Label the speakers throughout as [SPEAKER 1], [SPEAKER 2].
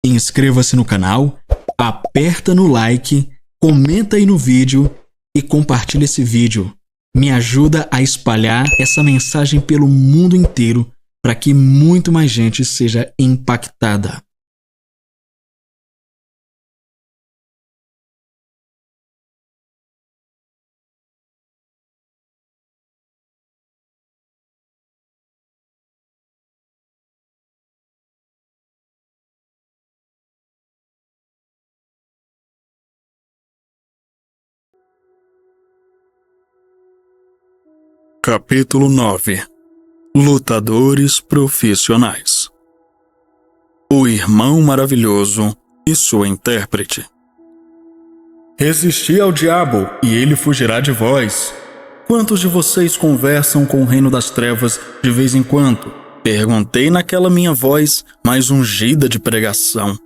[SPEAKER 1] inscreva-se no canal, aperta no like, comenta aí no vídeo e compartilha esse vídeo. Me ajuda a espalhar essa mensagem pelo mundo inteiro para que muito mais gente seja impactada.
[SPEAKER 2] Capítulo 9. Lutadores profissionais. O Irmão Maravilhoso e sua intérprete. Resisti ao diabo e ele fugirá de vós. Quantos de vocês conversam com o reino das trevas de vez em quando? Perguntei naquela minha voz mais ungida de pregação.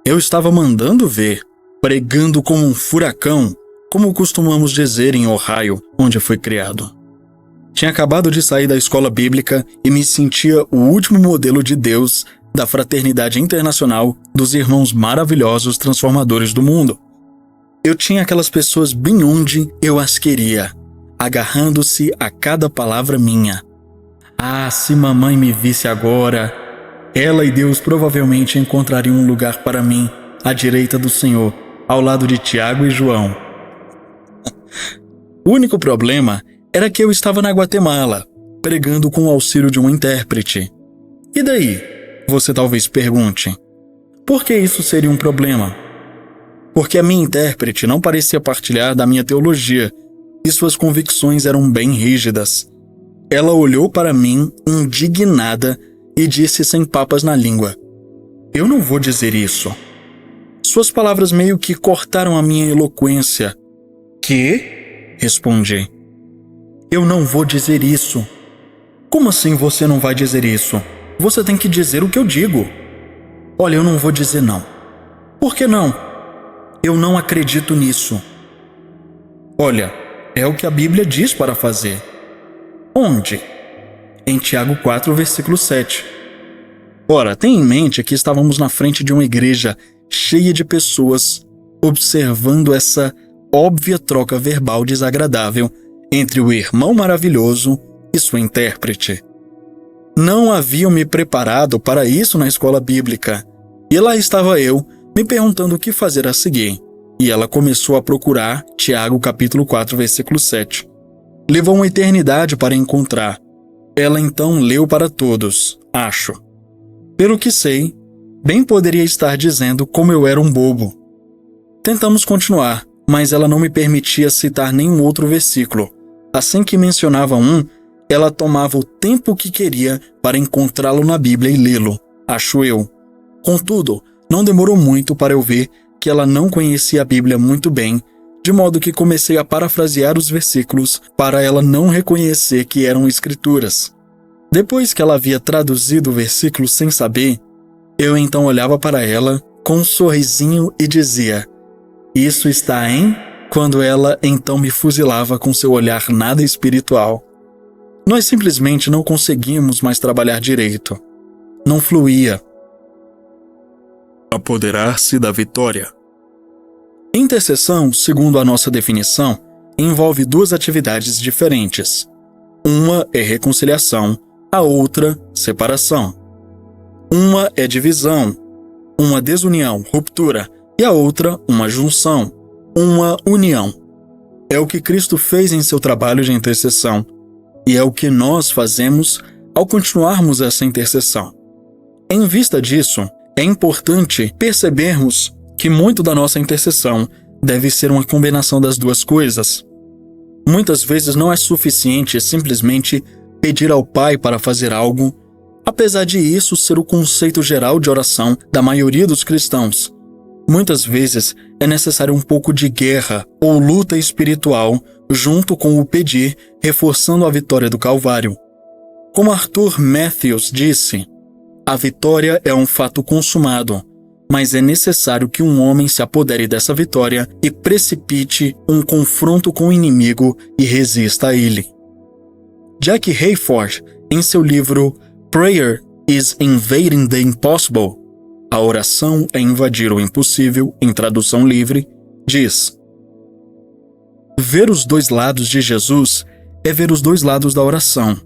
[SPEAKER 2] Eu estava mandando ver, pregando como um furacão, como costumamos dizer em Ohio, onde fui criado. Tinha acabado de sair da escola bíblica e me sentia o último modelo de Deus da fraternidade internacional dos irmãos maravilhosos transformadores do mundo. Eu tinha aquelas pessoas bem onde eu as queria, agarrando-se a cada palavra minha. Ah, se mamãe me visse agora, ela e Deus provavelmente encontrariam um lugar para mim, à direita do Senhor, ao lado de Tiago e João. O único problema era que eu estava na Guatemala, pregando com o auxílio de um intérprete. E daí? Você talvez pergunte. Por que isso seria um problema? Porque a minha intérprete não parecia partilhar da minha teologia e suas convicções eram bem rígidas. Ela olhou para mim, indignada, e disse sem papas na língua: "Eu não vou dizer isso." Suas palavras meio que cortaram a minha eloquência. "Quê?" respondi. "Eu não vou dizer isso." "Como assim você não vai dizer isso? Você tem que dizer o que eu digo." "Olha, eu não vou dizer não." "Por que não?" "Eu não acredito nisso." "Olha, é o que a Bíblia diz para fazer." "Onde?" "Em Tiago 4, versículo 7. Ora, tenha em mente que estávamos na frente de uma igreja cheia de pessoas observando essa óbvia troca verbal desagradável entre o Irmão Maravilhoso e sua intérprete. Não haviam me preparado para isso na escola bíblica, e lá estava eu, me perguntando o que fazer a seguir, e ela começou a procurar Tiago capítulo 4, versículo 7. Levou uma eternidade para encontrar. Ela então leu para todos, acho. Pelo que sei, bem poderia estar dizendo como eu era um bobo. Tentamos continuar, mas ela não me permitia citar nenhum outro versículo. Assim que mencionava um, ela tomava o tempo que queria para encontrá-lo na Bíblia e lê-lo, acho eu. Contudo, não demorou muito para eu ver que ela não conhecia a Bíblia muito bem, de modo que comecei a parafrasear os versículos para ela não reconhecer que eram escrituras. Depois que ela havia traduzido o versículo sem saber, eu então olhava para ela com um sorrisinho e dizia: "Isso está em..." Quando ela então me fuzilava com seu olhar nada espiritual. Nós simplesmente não conseguíamos mais trabalhar direito. Não fluía. Apoderar-se da vitória. Intercessão, segundo a nossa definição, envolve duas atividades diferentes. Uma é reconciliação, a outra, separação. Uma é divisão, uma desunião, ruptura, e a outra, uma junção, uma união. É o que Cristo fez em seu trabalho de intercessão, e é o que nós fazemos ao continuarmos essa intercessão. Em vista disso, é importante percebermos que muito da nossa intercessão deve ser uma combinação das duas coisas. Muitas vezes não é suficiente simplesmente pedir ao Pai para fazer algo, apesar de isso ser o conceito geral de oração da maioria dos cristãos. Muitas vezes é necessário um pouco de guerra ou luta espiritual junto com o pedir, reforçando a vitória do Calvário. Como Arthur Matthews disse, a vitória é um fato consumado, mas é necessário que um homem se apodere dessa vitória e precipite um confronto com o inimigo e resista a ele. Jack Hayford, em seu livro Prayer is Invading the Impossible, A oração é invadir o impossível, em tradução livre, diz: ver os dois lados de Jesus é ver os dois lados da oração.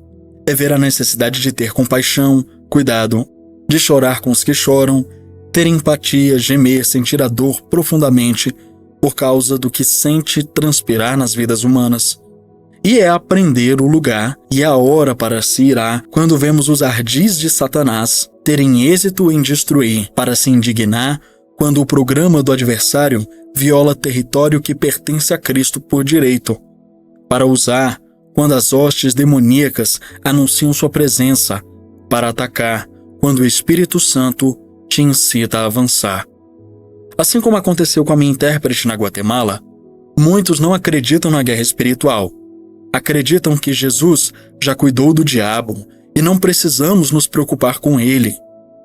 [SPEAKER 2] É ver a necessidade de ter compaixão, cuidado, de chorar com os que choram, ter empatia, gemer, sentir a dor profundamente por causa do que sente transpirar nas vidas humanas. E é aprender o lugar e a hora para se irar quando vemos os ardis de Satanás terem êxito em destruir, para se indignar quando o programa do adversário viola território que pertence a Cristo por direito, para usar quando as hostes demoníacas anunciam sua presença, para atacar quando o Espírito Santo te incita a avançar. Assim como aconteceu com a minha intérprete na Guatemala, muitos não acreditam na guerra espiritual. Acreditam que Jesus já cuidou do diabo e não precisamos nos preocupar com ele.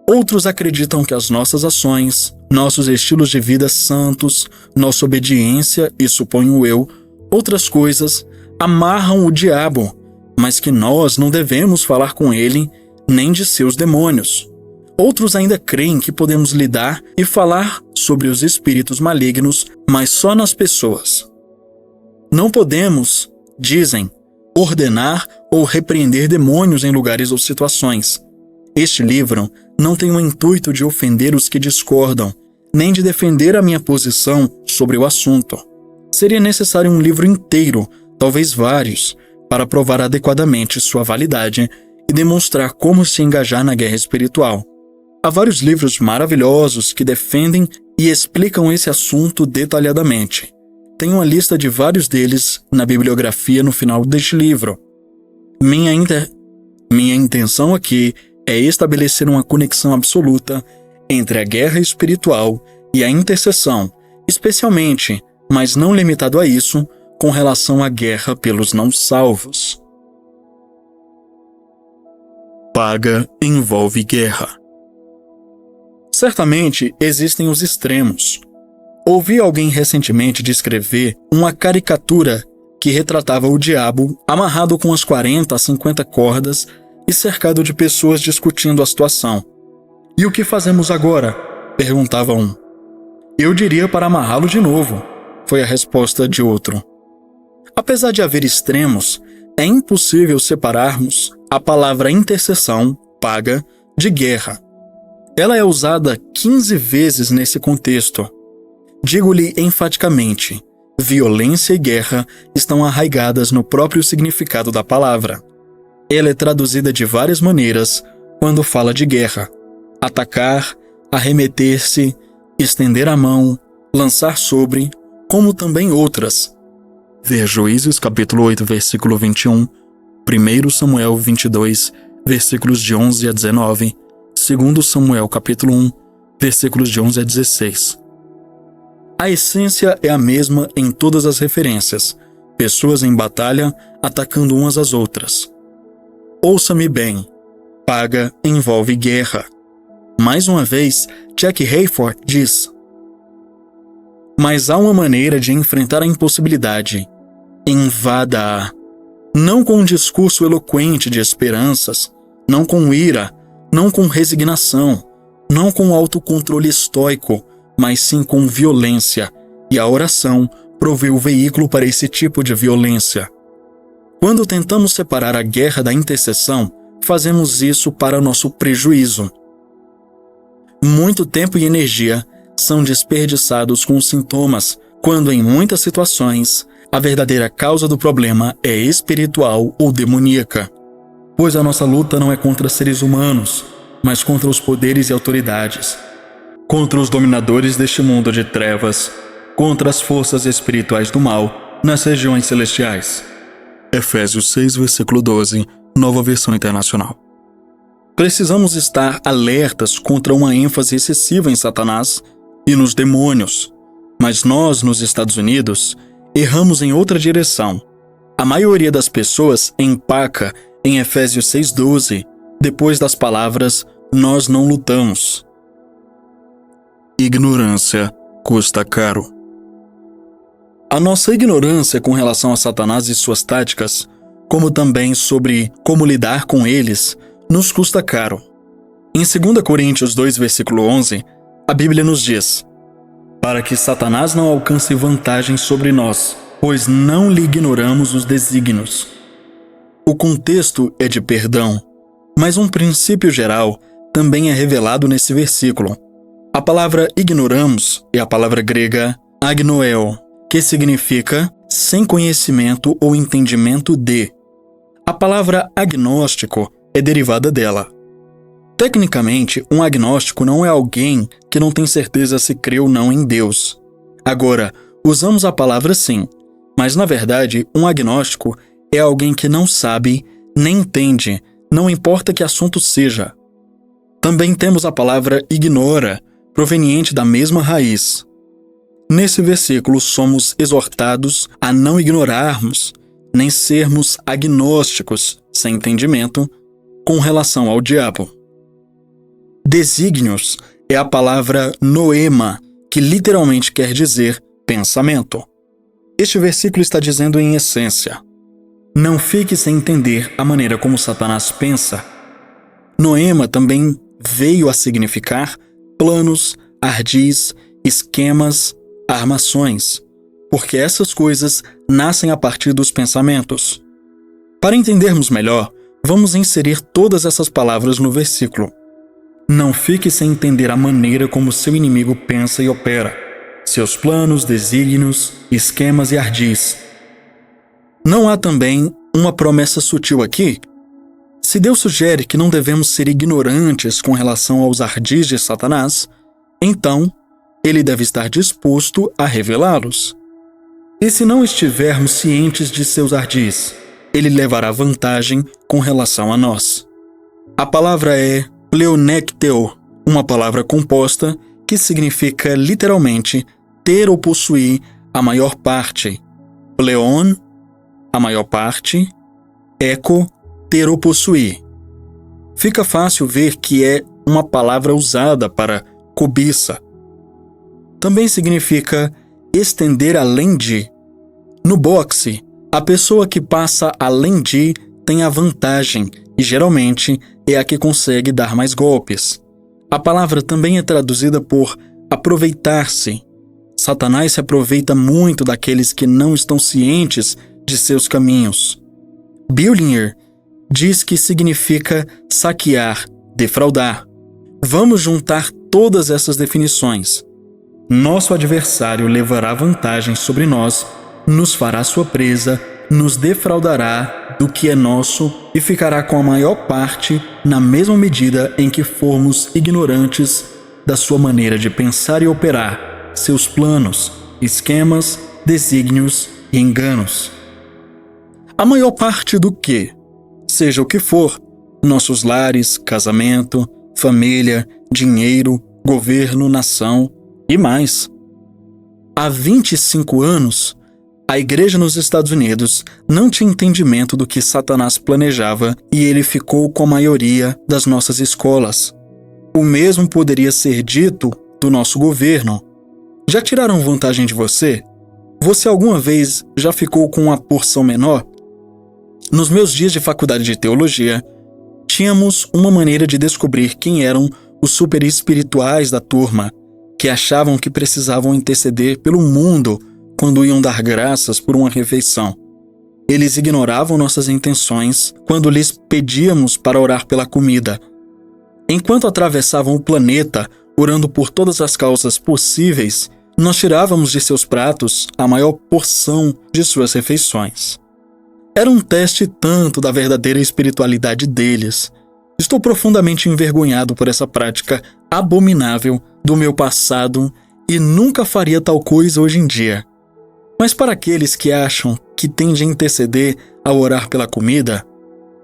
[SPEAKER 2] Outros acreditam que as nossas ações, nossos estilos de vida santos, nossa obediência e, suponho eu, outras coisas, amarram o diabo, mas que nós não devemos falar com ele nem de seus demônios. Outros ainda creem que podemos lidar e falar sobre os espíritos malignos, mas só nas pessoas. Não podemos, dizem, ordenar ou repreender demônios em lugares ou situações. Este livro não tem o intuito de ofender os que discordam, nem de defender a minha posição sobre o assunto. Seria necessário um livro inteiro, talvez vários, para provar adequadamente sua validade e demonstrar como se engajar na guerra espiritual. Há vários livros maravilhosos que defendem e explicam esse assunto detalhadamente. Tem uma lista de vários deles na bibliografia no final deste livro. Minha intenção aqui é estabelecer uma conexão absoluta entre a guerra espiritual e a intercessão, especialmente, mas não limitado a isso, com relação à guerra pelos não salvos. Paga envolve guerra. Certamente existem os extremos. Ouvi alguém recentemente descrever uma caricatura que retratava o diabo amarrado com as 40 a 50 cordas e cercado de pessoas discutindo a situação. E o que fazemos agora? Perguntava um. Eu diria para amarrá-lo de novo, foi a resposta de outro. Apesar de haver extremos, é impossível separarmos a palavra intercessão, paga, de guerra. Ela é usada 15 vezes nesse contexto. Digo-lhe enfaticamente, violência e guerra estão arraigadas no próprio significado da palavra. Ela é traduzida de várias maneiras quando fala de guerra: atacar, arremeter-se, estender a mão, lançar sobre, como também outras. Ver Juízes capítulo 8, versículo 21, 1 Samuel 22, versículos de 11 a 19, 2 Samuel capítulo 1, versículos de 11 a 16. A essência é a mesma em todas as referências: pessoas em batalha atacando umas às outras. Ouça-me bem, paga envolve guerra. Mais uma vez, Jack Hayford diz: mas há uma maneira de enfrentar a impossibilidade. Invada-a. Não com um discurso eloquente de esperanças, não com ira, não com resignação, não com autocontrole estoico, mas sim com violência, e a oração provê o veículo para esse tipo de violência. Quando tentamos separar a guerra da intercessão, fazemos isso para nosso prejuízo. Muito tempo e energia são desperdiçados com os sintomas, quando em muitas situações a verdadeira causa do problema é espiritual ou demoníaca. Pois a nossa luta não é contra seres humanos, mas contra os poderes e autoridades, contra os dominadores deste mundo de trevas, contra as forças espirituais do mal nas regiões celestiais. Efésios 6, versículo 12, Nova Versão Internacional. Precisamos estar alertas contra uma ênfase excessiva em Satanás e nos demônios, mas nós, nos Estados Unidos, erramos em outra direção. A maioria das pessoas empaca em Efésios 6,12, depois das palavras "nós não lutamos". Ignorância custa caro. A nossa ignorância com relação a Satanás e suas táticas, como também sobre como lidar com eles, nos custa caro. Em 2 Coríntios 2, versículo 11, a Bíblia nos diz: para que Satanás não alcance vantagem sobre nós, pois não lhe ignoramos os desígnios. O contexto é de perdão, mas um princípio geral também é revelado nesse versículo. A palavra ignoramos é a palavra grega agnoeo, que significa sem conhecimento ou entendimento de. A palavra agnóstico é derivada dela. Tecnicamente, um agnóstico não é alguém que não tem certeza se crê ou não em Deus. Agora, usamos a palavra sim, mas na verdade, um agnóstico é alguém que não sabe, nem entende, não importa que assunto seja. Também temos a palavra ignora, proveniente da mesma raiz. Nesse versículo, somos exortados a não ignorarmos, nem sermos agnósticos, sem entendimento, com relação ao diabo. Desígnios é a palavra noema, que literalmente quer dizer pensamento. Este versículo está dizendo em essência: não fique sem entender a maneira como Satanás pensa. Noema também veio a significar planos, ardis, esquemas, armações, porque essas coisas nascem a partir dos pensamentos. Para entendermos melhor, vamos inserir todas essas palavras no versículo. Não fique sem entender a maneira como seu inimigo pensa e opera, seus planos, desígnios, esquemas e ardis. Não há também uma promessa sutil aqui? Se Deus sugere que não devemos ser ignorantes com relação aos ardis de Satanás, então ele deve estar disposto a revelá-los. E se não estivermos cientes de seus ardis, ele levará vantagem com relação a nós. A palavra é pleonecteo, uma palavra composta que significa literalmente ter ou possuir a maior parte. Pleon, a maior parte, eco, ter ou possuir. Fica fácil ver que é uma palavra usada para cobiça. Também significa estender além de. No boxe, a pessoa que passa além de tem a vantagem e geralmente é a que consegue dar mais golpes. A palavra também é traduzida por aproveitar-se. Satanás se aproveita muito daqueles que não estão cientes de seus caminhos. Bullinger diz que significa saquear, defraudar. Vamos juntar todas essas definições. Nosso adversário levará vantagem sobre nós, nos fará sua presa, nos defraudará do que é nosso e ficará com a maior parte na mesma medida em que formos ignorantes da sua maneira de pensar e operar, seus planos, esquemas, desígnios e enganos. A maior parte do que, seja o que for, nossos lares, casamento, família, dinheiro, governo, nação e mais. Há 25 anos, a igreja nos Estados Unidos não tinha entendimento do que Satanás planejava e ele ficou com a maioria das nossas escolas. O mesmo poderia ser dito do nosso governo. Já tiraram vantagem de você? Você alguma vez já ficou com uma porção menor? Nos meus dias de faculdade de teologia, tínhamos uma maneira de descobrir quem eram os super espirituais da turma, que achavam que precisavam interceder pelo mundo quando iam dar graças por uma refeição. Eles ignoravam nossas intenções quando lhes pedíamos para orar pela comida. Enquanto atravessavam o planeta, orando por todas as causas possíveis, nós tirávamos de seus pratos a maior porção de suas refeições. Era um teste tanto da verdadeira espiritualidade deles. Estou profundamente envergonhado por essa prática abominável do meu passado e nunca faria tal coisa hoje em dia. Mas para aqueles que acham que têm de interceder ao orar pela comida,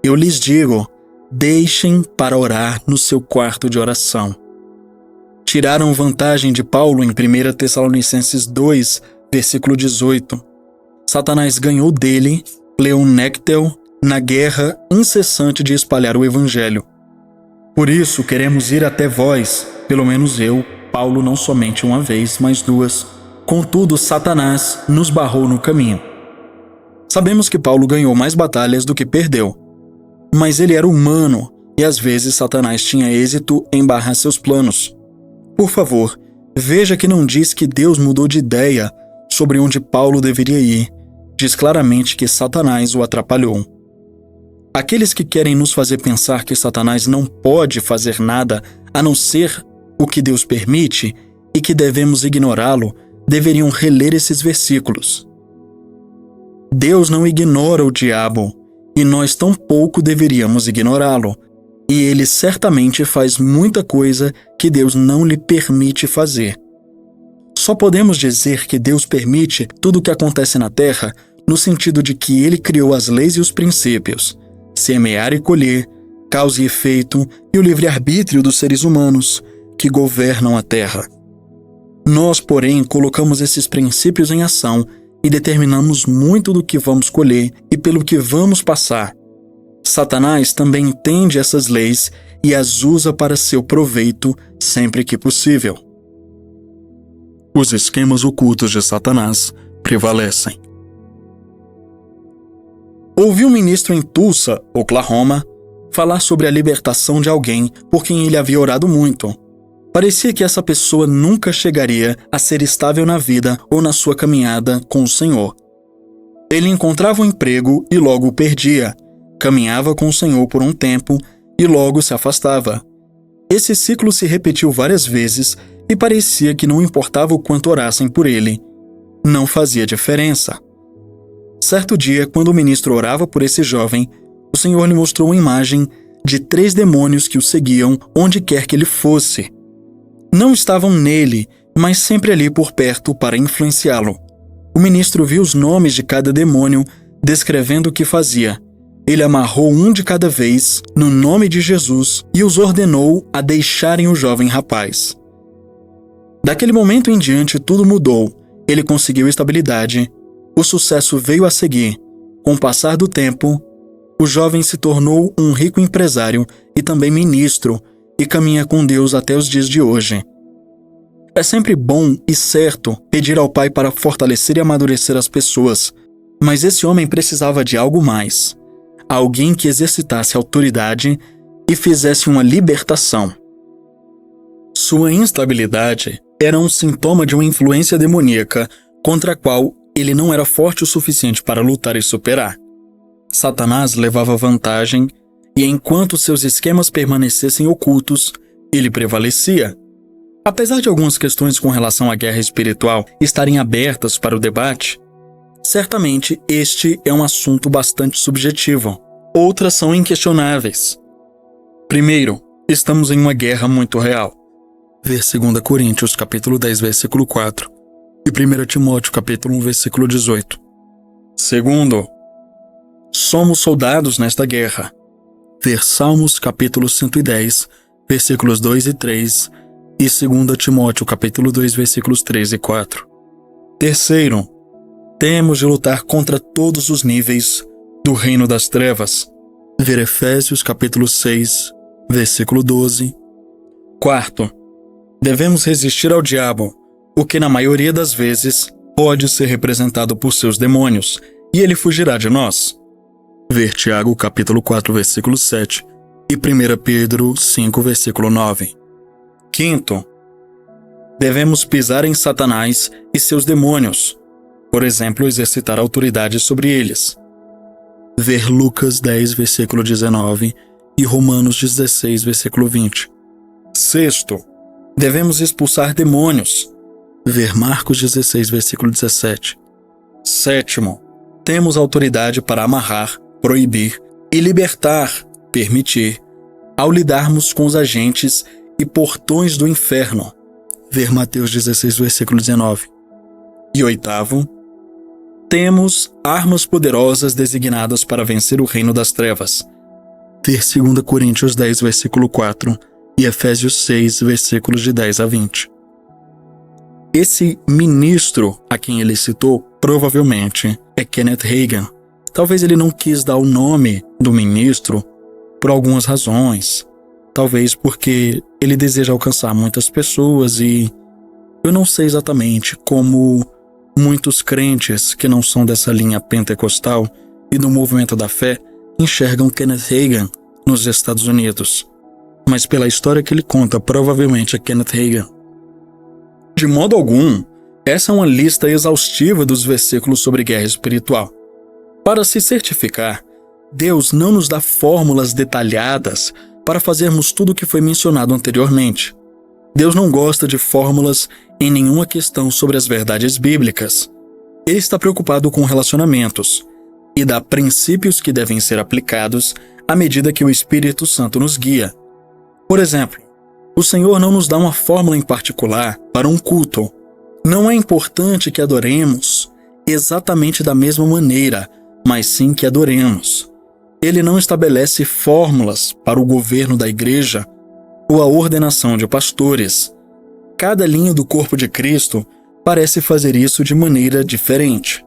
[SPEAKER 2] eu lhes digo, deixem para orar no seu quarto de oração. Tiraram vantagem de Paulo em 1 Tessalonicenses 2, versículo 18. Satanás ganhou dele, pleonectel, na guerra incessante de espalhar o evangelho. Por isso queremos ir até vós, pelo menos eu, Paulo, não somente uma vez, mas duas. Contudo, Satanás nos barrou no caminho. Sabemos que Paulo ganhou mais batalhas do que perdeu. Mas ele era humano, e às vezes Satanás tinha êxito em barrar seus planos. Por favor, veja que não diz que Deus mudou de ideia sobre onde Paulo deveria ir. Diz claramente que Satanás o atrapalhou. Aqueles que querem nos fazer pensar que Satanás não pode fazer nada a não ser o que Deus permite e que devemos ignorá-lo, deveriam reler esses versículos. Deus não ignora o diabo, e nós tampouco deveríamos ignorá-lo, e ele certamente faz muita coisa que Deus não lhe permite fazer. Só podemos dizer que Deus permite tudo o que acontece na Terra no sentido de que ele criou as leis e os princípios, semear e colher, causa e efeito e o livre-arbítrio dos seres humanos que governam a Terra. Nós, porém, colocamos esses princípios em ação e determinamos muito do que vamos colher e pelo que vamos passar. Satanás também entende essas leis e as usa para seu proveito sempre que possível. Os esquemas ocultos de Satanás prevalecem. Ouvi um ministro em Tulsa, Oklahoma, falar sobre a libertação de alguém por quem ele havia orado muito. Parecia que essa pessoa nunca chegaria a ser estável na vida ou na sua caminhada com o Senhor. Ele encontrava um emprego e logo o perdia, caminhava com o Senhor por um tempo e logo se afastava. Esse ciclo se repetiu várias vezes e parecia que não importava o quanto orassem por ele. Não fazia diferença. Certo dia, quando o ministro orava por esse jovem, o Senhor lhe mostrou uma imagem de 3 demônios que o seguiam onde quer que ele fosse. Não estavam nele, mas sempre ali por perto para influenciá-lo. O ministro viu os nomes de cada demônio, descrevendo o que fazia. Ele amarrou um de cada vez, no nome de Jesus, e os ordenou a deixarem o jovem rapaz. Daquele momento em diante, tudo mudou. Ele conseguiu estabilidade. O sucesso veio a seguir. Com o passar do tempo, o jovem se tornou um rico empresário e também ministro, e caminha com Deus até os dias de hoje. É sempre bom e certo pedir ao Pai para fortalecer e amadurecer as pessoas, mas esse homem precisava de algo mais. Alguém que exercitasse autoridade e fizesse uma libertação. Sua instabilidade era um sintoma de uma influência demoníaca contra a qual ele não era forte o suficiente para lutar e superar. Satanás levava vantagem e enquanto seus esquemas permanecessem ocultos, ele prevalecia. Apesar de algumas questões com relação à guerra espiritual estarem abertas para o debate, certamente este é um assunto bastante subjetivo. Outras são inquestionáveis. Primeiro, estamos em uma guerra muito real. Ver 2 Coríntios, capítulo 10, versículo 4, e 1 Timóteo, capítulo 1, versículo 18. Segundo, somos soldados nesta guerra. Ver Salmos, capítulo 110, versículos 2 e 3, e 2 Timóteo, capítulo 2, versículos 3 e 4. Terceiro, temos de lutar contra todos os níveis do reino das trevas. Ver Efésios, capítulo 6, versículo 12. Quarto, devemos resistir ao diabo, o que na maioria das vezes pode ser representado por seus demônios, e ele fugirá de nós. Ver Tiago, capítulo 4, versículo 7, e 1 Pedro 5, versículo 9. Quinto, devemos pisar em Satanás e seus demônios, por exemplo, exercitar autoridade sobre eles. Ver Lucas 10, versículo 19 e Romanos 16, versículo 20. Sexto, devemos expulsar demônios. Ver Marcos 16, versículo 17. Sétimo, temos autoridade para amarrar, proibir e libertar, permitir, ao lidarmos com os agentes e portões do inferno. Ver Mateus 16, versículo 19. E oitavo, temos armas poderosas designadas para vencer o reino das trevas. Ver 2 Coríntios 10, versículo 4 e Efésios 6, versículos de 10 a 20. Esse ministro a quem ele citou provavelmente é Kenneth Hagin. Talvez ele não quis dar o nome do ministro por algumas razões. Talvez porque ele deseja alcançar muitas pessoas e eu não sei exatamente como muitos crentes que não são dessa linha pentecostal e do movimento da fé enxergam Kenneth Hagin nos Estados Unidos, mas pela história que ele conta, provavelmente é Kenneth Hagin. De modo algum, essa é uma lista exaustiva dos versículos sobre guerra espiritual. Para se certificar, Deus não nos dá fórmulas detalhadas para fazermos tudo o que foi mencionado anteriormente. Deus não gosta de fórmulas em nenhuma questão sobre as verdades bíblicas. Ele está preocupado com relacionamentos e dá princípios que devem ser aplicados à medida que o Espírito Santo nos guia. Por exemplo, o Senhor não nos dá uma fórmula em particular para um culto. Não é importante que adoremos exatamente da mesma maneira, mas sim que adoremos. Ele não estabelece fórmulas para o governo da igreja ou a ordenação de pastores. Cada linha do corpo de Cristo parece fazer isso de maneira diferente.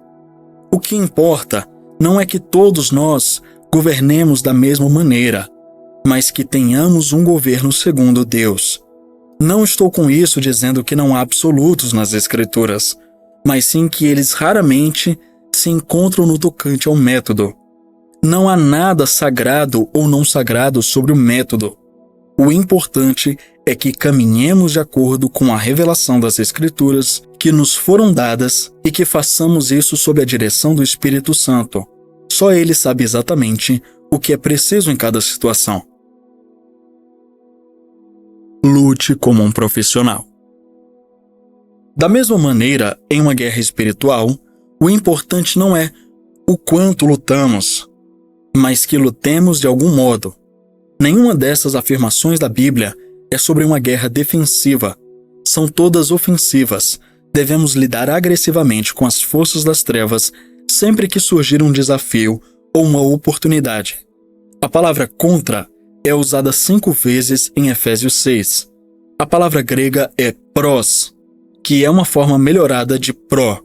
[SPEAKER 2] O que importa não é que todos nós governemos da mesma maneira, mas que tenhamos um governo segundo Deus. Não estou com isso dizendo que não há absolutos nas Escrituras, mas sim que eles raramente se encontram no tocante ao método. Não há nada sagrado ou não sagrado sobre o método. O importante é que caminhemos de acordo com a revelação das Escrituras que nos foram dadas e que façamos isso sob a direção do Espírito Santo. Só Ele sabe exatamente o que é preciso em cada situação. Lute como um profissional. Da mesma maneira, em uma guerra espiritual, o importante não é o quanto lutamos, mas que lutemos de algum modo. Nenhuma dessas afirmações da Bíblia é sobre uma guerra defensiva. São todas ofensivas. Devemos lidar agressivamente com as forças das trevas sempre que surgir um desafio ou uma oportunidade. A palavra contra é usada 5 vezes em Efésios 6. A palavra grega é prós, que é uma forma melhorada de pró.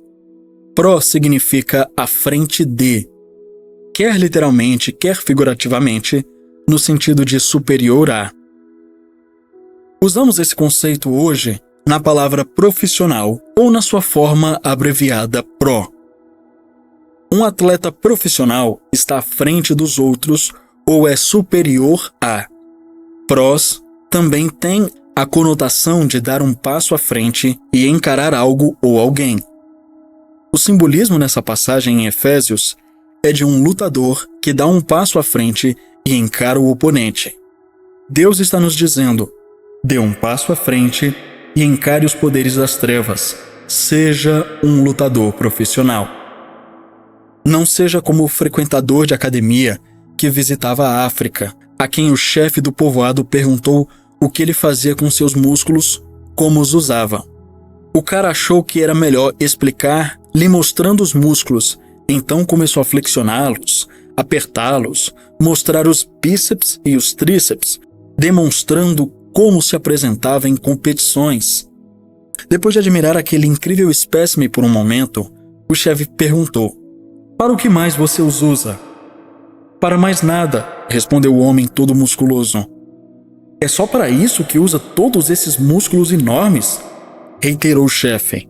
[SPEAKER 2] Pró significa à frente de, quer literalmente, quer figurativamente, no sentido de superior a. Usamos esse conceito hoje na palavra profissional ou na sua forma abreviada pró. Um atleta profissional está à frente dos outros ou é superior a. Prós também tem a conotação de dar um passo à frente e encarar algo ou alguém. O simbolismo nessa passagem em Efésios é de um lutador que dá um passo à frente e encara o oponente. Deus está nos dizendo: dê um passo à frente e encare os poderes das trevas. Seja um lutador profissional. Não seja como o frequentador de academia que visitava a África, a quem o chefe do povoado perguntou o que ele fazia com seus músculos, como os usava. O cara achou que era melhor explicar lhe mostrando os músculos, então começou a flexioná-los, apertá-los, mostrar os bíceps e os tríceps, demonstrando como se apresentava em competições. Depois de admirar aquele incrível espécime por um momento, o chefe perguntou: "Para o que mais você os usa?" "Para mais nada", respondeu o homem todo musculoso. "É só para isso que usa todos esses músculos enormes?" reiterou o chefe.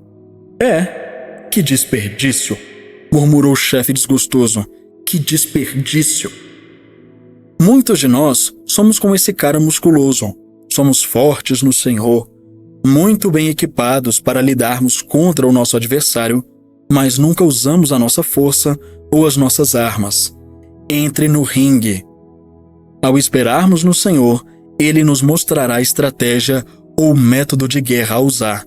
[SPEAKER 2] "É, que desperdício", murmurou o chefe desgostoso. "Que desperdício." Muitos de nós somos como esse cara musculoso. Somos fortes no Senhor, muito bem equipados para lidarmos contra o nosso adversário, mas nunca usamos a nossa força ou as nossas armas. Entre no ringue. Ao esperarmos no Senhor, Ele nos mostrará a estratégia ou método de guerra a usar.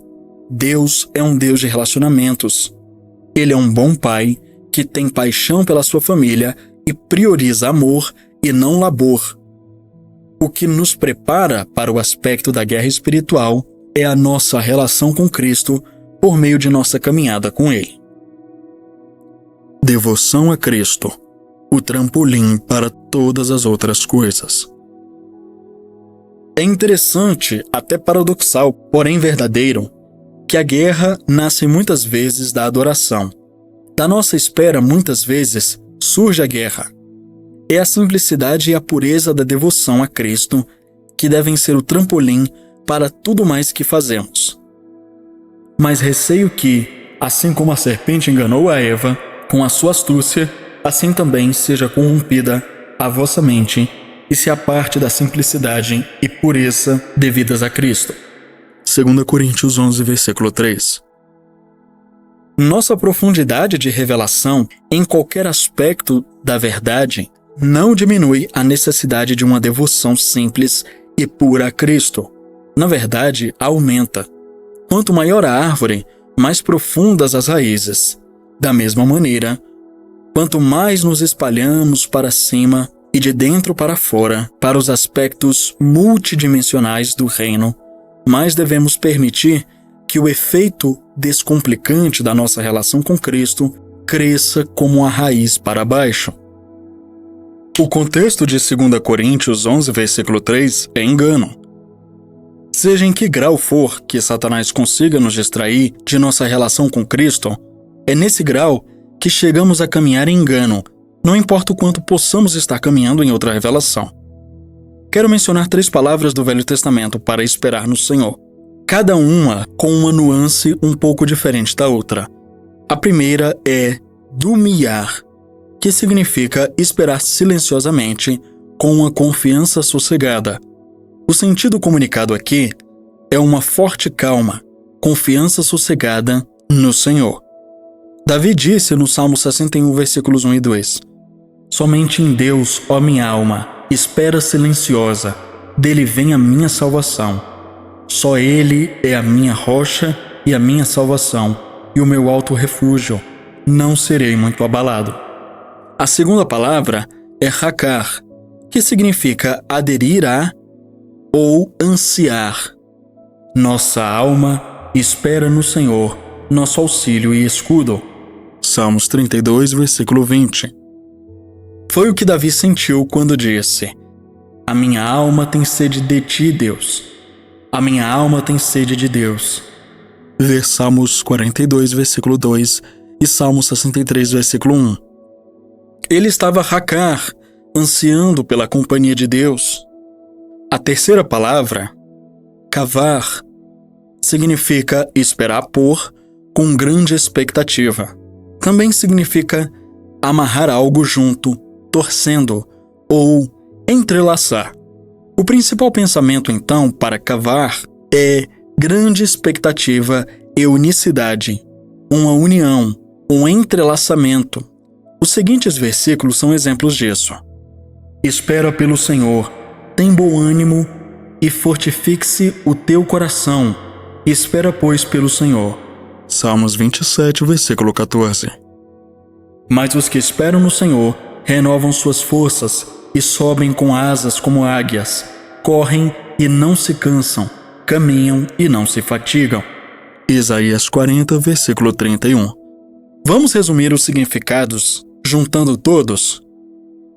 [SPEAKER 2] Deus é um Deus de relacionamentos. Ele é um bom pai que tem paixão pela sua família e prioriza amor e não labor. O que nos prepara para o aspecto da guerra espiritual é a nossa relação com Cristo por meio de nossa caminhada com Ele. Devoção a Cristo, o trampolim para todas as outras coisas. É interessante, até paradoxal, porém verdadeiro, que a guerra nasce muitas vezes da adoração. Da nossa espera, muitas vezes, surge a guerra. É a simplicidade e a pureza da devoção a Cristo que devem ser o trampolim para tudo mais que fazemos. Mas receio que, assim como a serpente enganou a Eva com a sua astúcia, assim também seja corrompida a vossa mente e se aparte da simplicidade e pureza devidas a Cristo. 2 Coríntios 11, versículo 3. Nossa profundidade de revelação em qualquer aspecto da verdade não diminui a necessidade de uma devoção simples e pura a Cristo. Na verdade, aumenta. Quanto maior a árvore, mais profundas as raízes. Da mesma maneira, quanto mais nos espalhamos para cima e de dentro para fora, para os aspectos multidimensionais do reino, mais devemos permitir que o efeito descomplicante da nossa relação com Cristo cresça como a raiz para baixo. O contexto de 2 Coríntios 11, versículo 3 é engano. Seja em que grau for que Satanás consiga nos distrair de nossa relação com Cristo, é nesse grau que chegamos a caminhar em engano, não importa o quanto possamos estar caminhando em outra revelação. Quero mencionar 3 palavras do Velho Testamento para esperar no Senhor, cada uma com uma nuance um pouco diferente da outra. A primeira é dumiar, que significa esperar silenciosamente com uma confiança sossegada. O sentido comunicado aqui é uma forte calma, confiança sossegada no Senhor. Davi disse no Salmo 61, versículos 1 e 2: Somente em Deus, ó minha alma, espera silenciosa, dele vem a minha salvação. Só Ele é a minha rocha e a minha salvação, e o meu alto refúgio. Não serei muito abalado. A segunda palavra é hakar, que significa aderir a ou ansiar. Nossa alma espera no Senhor, nosso auxílio e escudo. Salmos 32, versículo 20. Foi o que Davi sentiu quando disse: A minha alma tem sede de ti, Deus. A minha alma tem sede de Deus. Lê Salmos 42, versículo 2 e Salmos 63, versículo 1. Ele estava hakar, ansiando pela companhia de Deus. A terceira palavra, kavar, significa esperar por, com grande expectativa. Também significa amarrar algo junto, torcendo, ou entrelaçar. O principal pensamento, então, para kavar é grande expectativa e unicidade, uma união, um entrelaçamento. Os seguintes versículos são exemplos disso. Espera pelo Senhor, tem bom ânimo e fortifique-se o teu coração. Espera, pois, pelo Senhor. Salmos 27, versículo 14. Mas os que esperam no Senhor renovam suas forças e sobem com asas como águias. Correm e não se cansam, caminham e não se fatigam. Isaías 40, versículo 31. Vamos resumir os significados, juntando todos?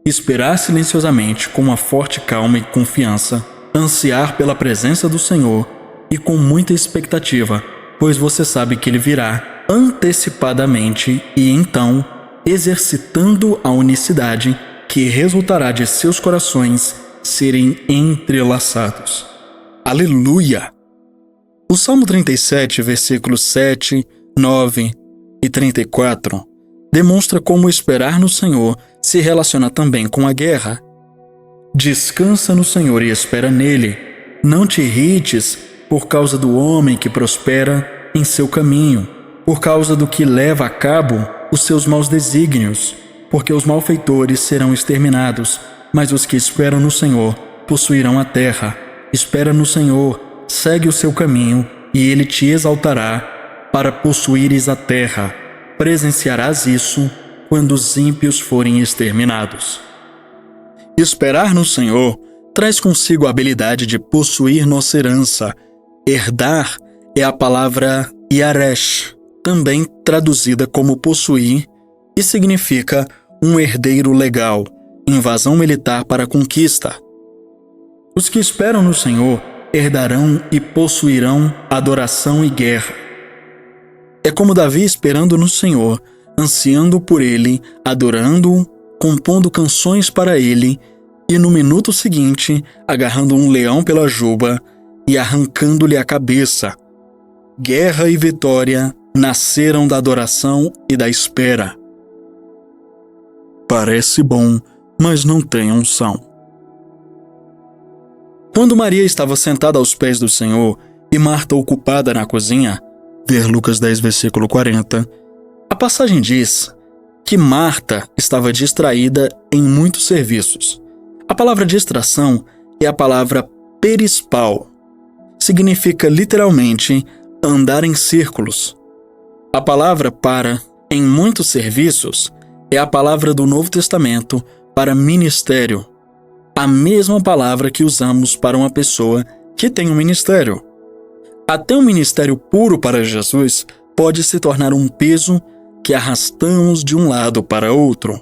[SPEAKER 2] Esperar silenciosamente com uma forte calma e confiança, ansiar pela presença do Senhor e com muita expectativa, pois você sabe que Ele virá antecipadamente e então exercitando a unicidade que resultará de seus corações serem entrelaçados. Aleluia! O Salmo 37, versículos 7, 9 e 34 demonstra como esperar no Senhor se relaciona também com a guerra. Descansa no Senhor e espera nele. Não te irrites por causa do homem que prospera em seu caminho, por causa do que leva a cabo os seus maus desígnios, porque os malfeitores serão exterminados, mas os que esperam no Senhor possuirão a terra. Espera no Senhor, segue o seu caminho, e Ele te exaltará para possuíres a terra. Presenciarás isso quando os ímpios forem exterminados. Esperar no Senhor traz consigo a habilidade de possuir nossa herança. Herdar é a palavra yaresh, também traduzida como possuir, e significa um herdeiro legal, invasão militar para conquista. Os que esperam no Senhor herdarão e possuirão adoração e guerra. É como Davi esperando no Senhor, ansiando por Ele, adorando-o, compondo canções para Ele, e no minuto seguinte, agarrando um leão pela juba e arrancando-lhe a cabeça. Guerra e vitória nasceram da adoração e da espera. Parece bom, mas não tem unção. Quando Maria estava sentada aos pés do Senhor e Marta ocupada na cozinha, ver Lucas 10, versículo 40, a passagem diz que Marta estava distraída em muitos serviços. A palavra distração é a palavra perispal. Significa literalmente andar em círculos. A palavra para em muitos serviços é a palavra do Novo Testamento para ministério, a mesma palavra que usamos para uma pessoa que tem um ministério. Até um ministério puro para Jesus pode se tornar um peso que arrastamos de um lado para outro.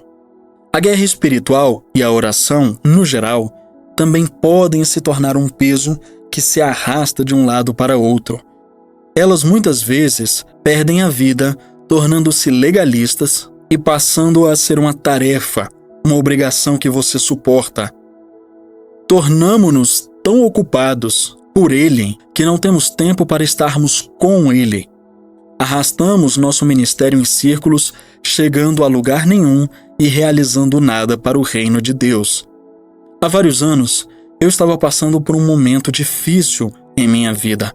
[SPEAKER 2] A guerra espiritual e a oração, no geral, também podem se tornar um peso que se arrasta de um lado para outro. Elas muitas vezes perdem a vida, tornando-se legalistas e passando a ser uma tarefa, uma obrigação que você suporta. Tornamo-nos tão ocupados por Ele que não temos tempo para estarmos com Ele. Arrastamos nosso ministério em círculos, chegando a lugar nenhum e realizando nada para o reino de Deus. Há vários anos, eu estava passando por um momento difícil em minha vida.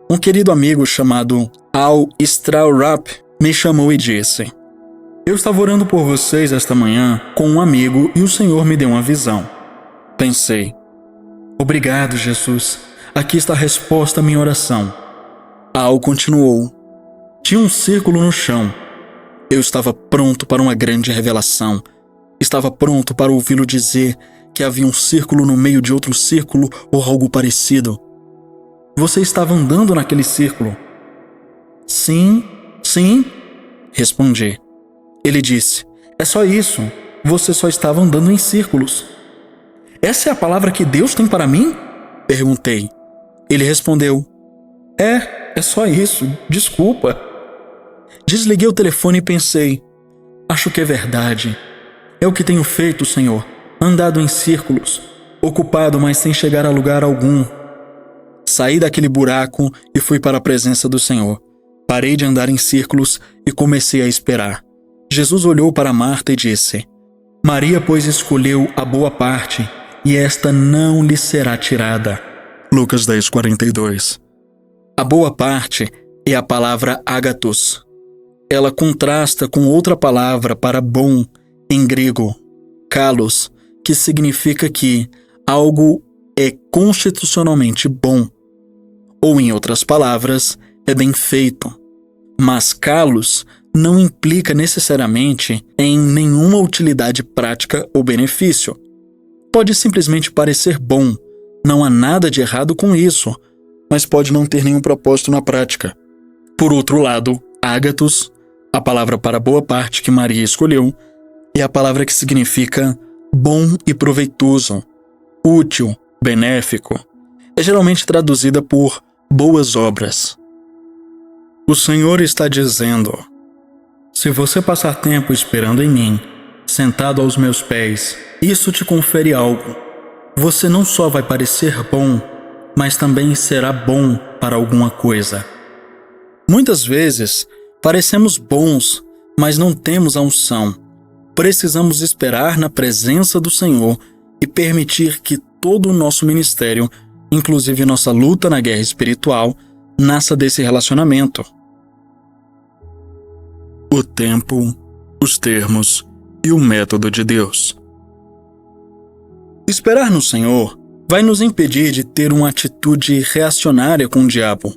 [SPEAKER 2] Um querido amigo chamado Al Strauhrap me chamou e disse: "Eu estava orando por vocês esta manhã com um amigo e o Senhor me deu uma visão." Pensei: "Obrigado, Jesus. Aqui está a resposta à minha oração." Al continuou: "Tinha um círculo no chão. Eu estava pronto para uma grande revelação. Estava pronto para ouvi-lo dizer que havia um círculo no meio de outro círculo ou algo parecido." "Você estava andando naquele círculo?" Sim, respondi. Ele disse: "É só isso. Você só estava andando em círculos." "Essa é a palavra que Deus tem para mim?" Perguntei. Ele respondeu: É só isso. Desculpa." Desliguei o telefone e pensei: acho que é verdade. É o que tenho feito, Senhor. Andado em círculos, ocupado, mas sem chegar a lugar algum. Saí daquele buraco e fui para a presença do Senhor. Parei de andar em círculos e comecei a esperar. Jesus olhou para Marta e disse: "Maria, pois, escolheu a boa parte, e esta não lhe será tirada." Lucas 10, 42. A boa parte é a palavra agathos. Ela contrasta com outra palavra para bom, em grego, kalos, que significa que algo é constitucionalmente bom. Ou, em outras palavras, é bem feito. Mas kalos não implica necessariamente em nenhuma utilidade prática ou benefício. Pode simplesmente parecer bom, não há nada de errado com isso, mas pode não ter nenhum propósito na prática. Por outro lado, agathos, a palavra para boa parte que Maria escolheu, é a palavra que significa bom e proveitoso, útil, benéfico. É geralmente traduzida por boas obras. O Senhor está dizendo: se você passar tempo esperando em mim, sentado aos meus pés, isso te confere algo. Você não só vai parecer bom, mas também será bom para alguma coisa. Muitas vezes, parecemos bons, mas não temos a unção. Precisamos esperar na presença do Senhor e permitir que todo o nosso ministério, inclusive nossa luta na guerra espiritual, nasça desse relacionamento. O tempo, os termos e o método de Deus. Esperar no Senhor vai nos impedir de ter uma atitude reacionária com o diabo.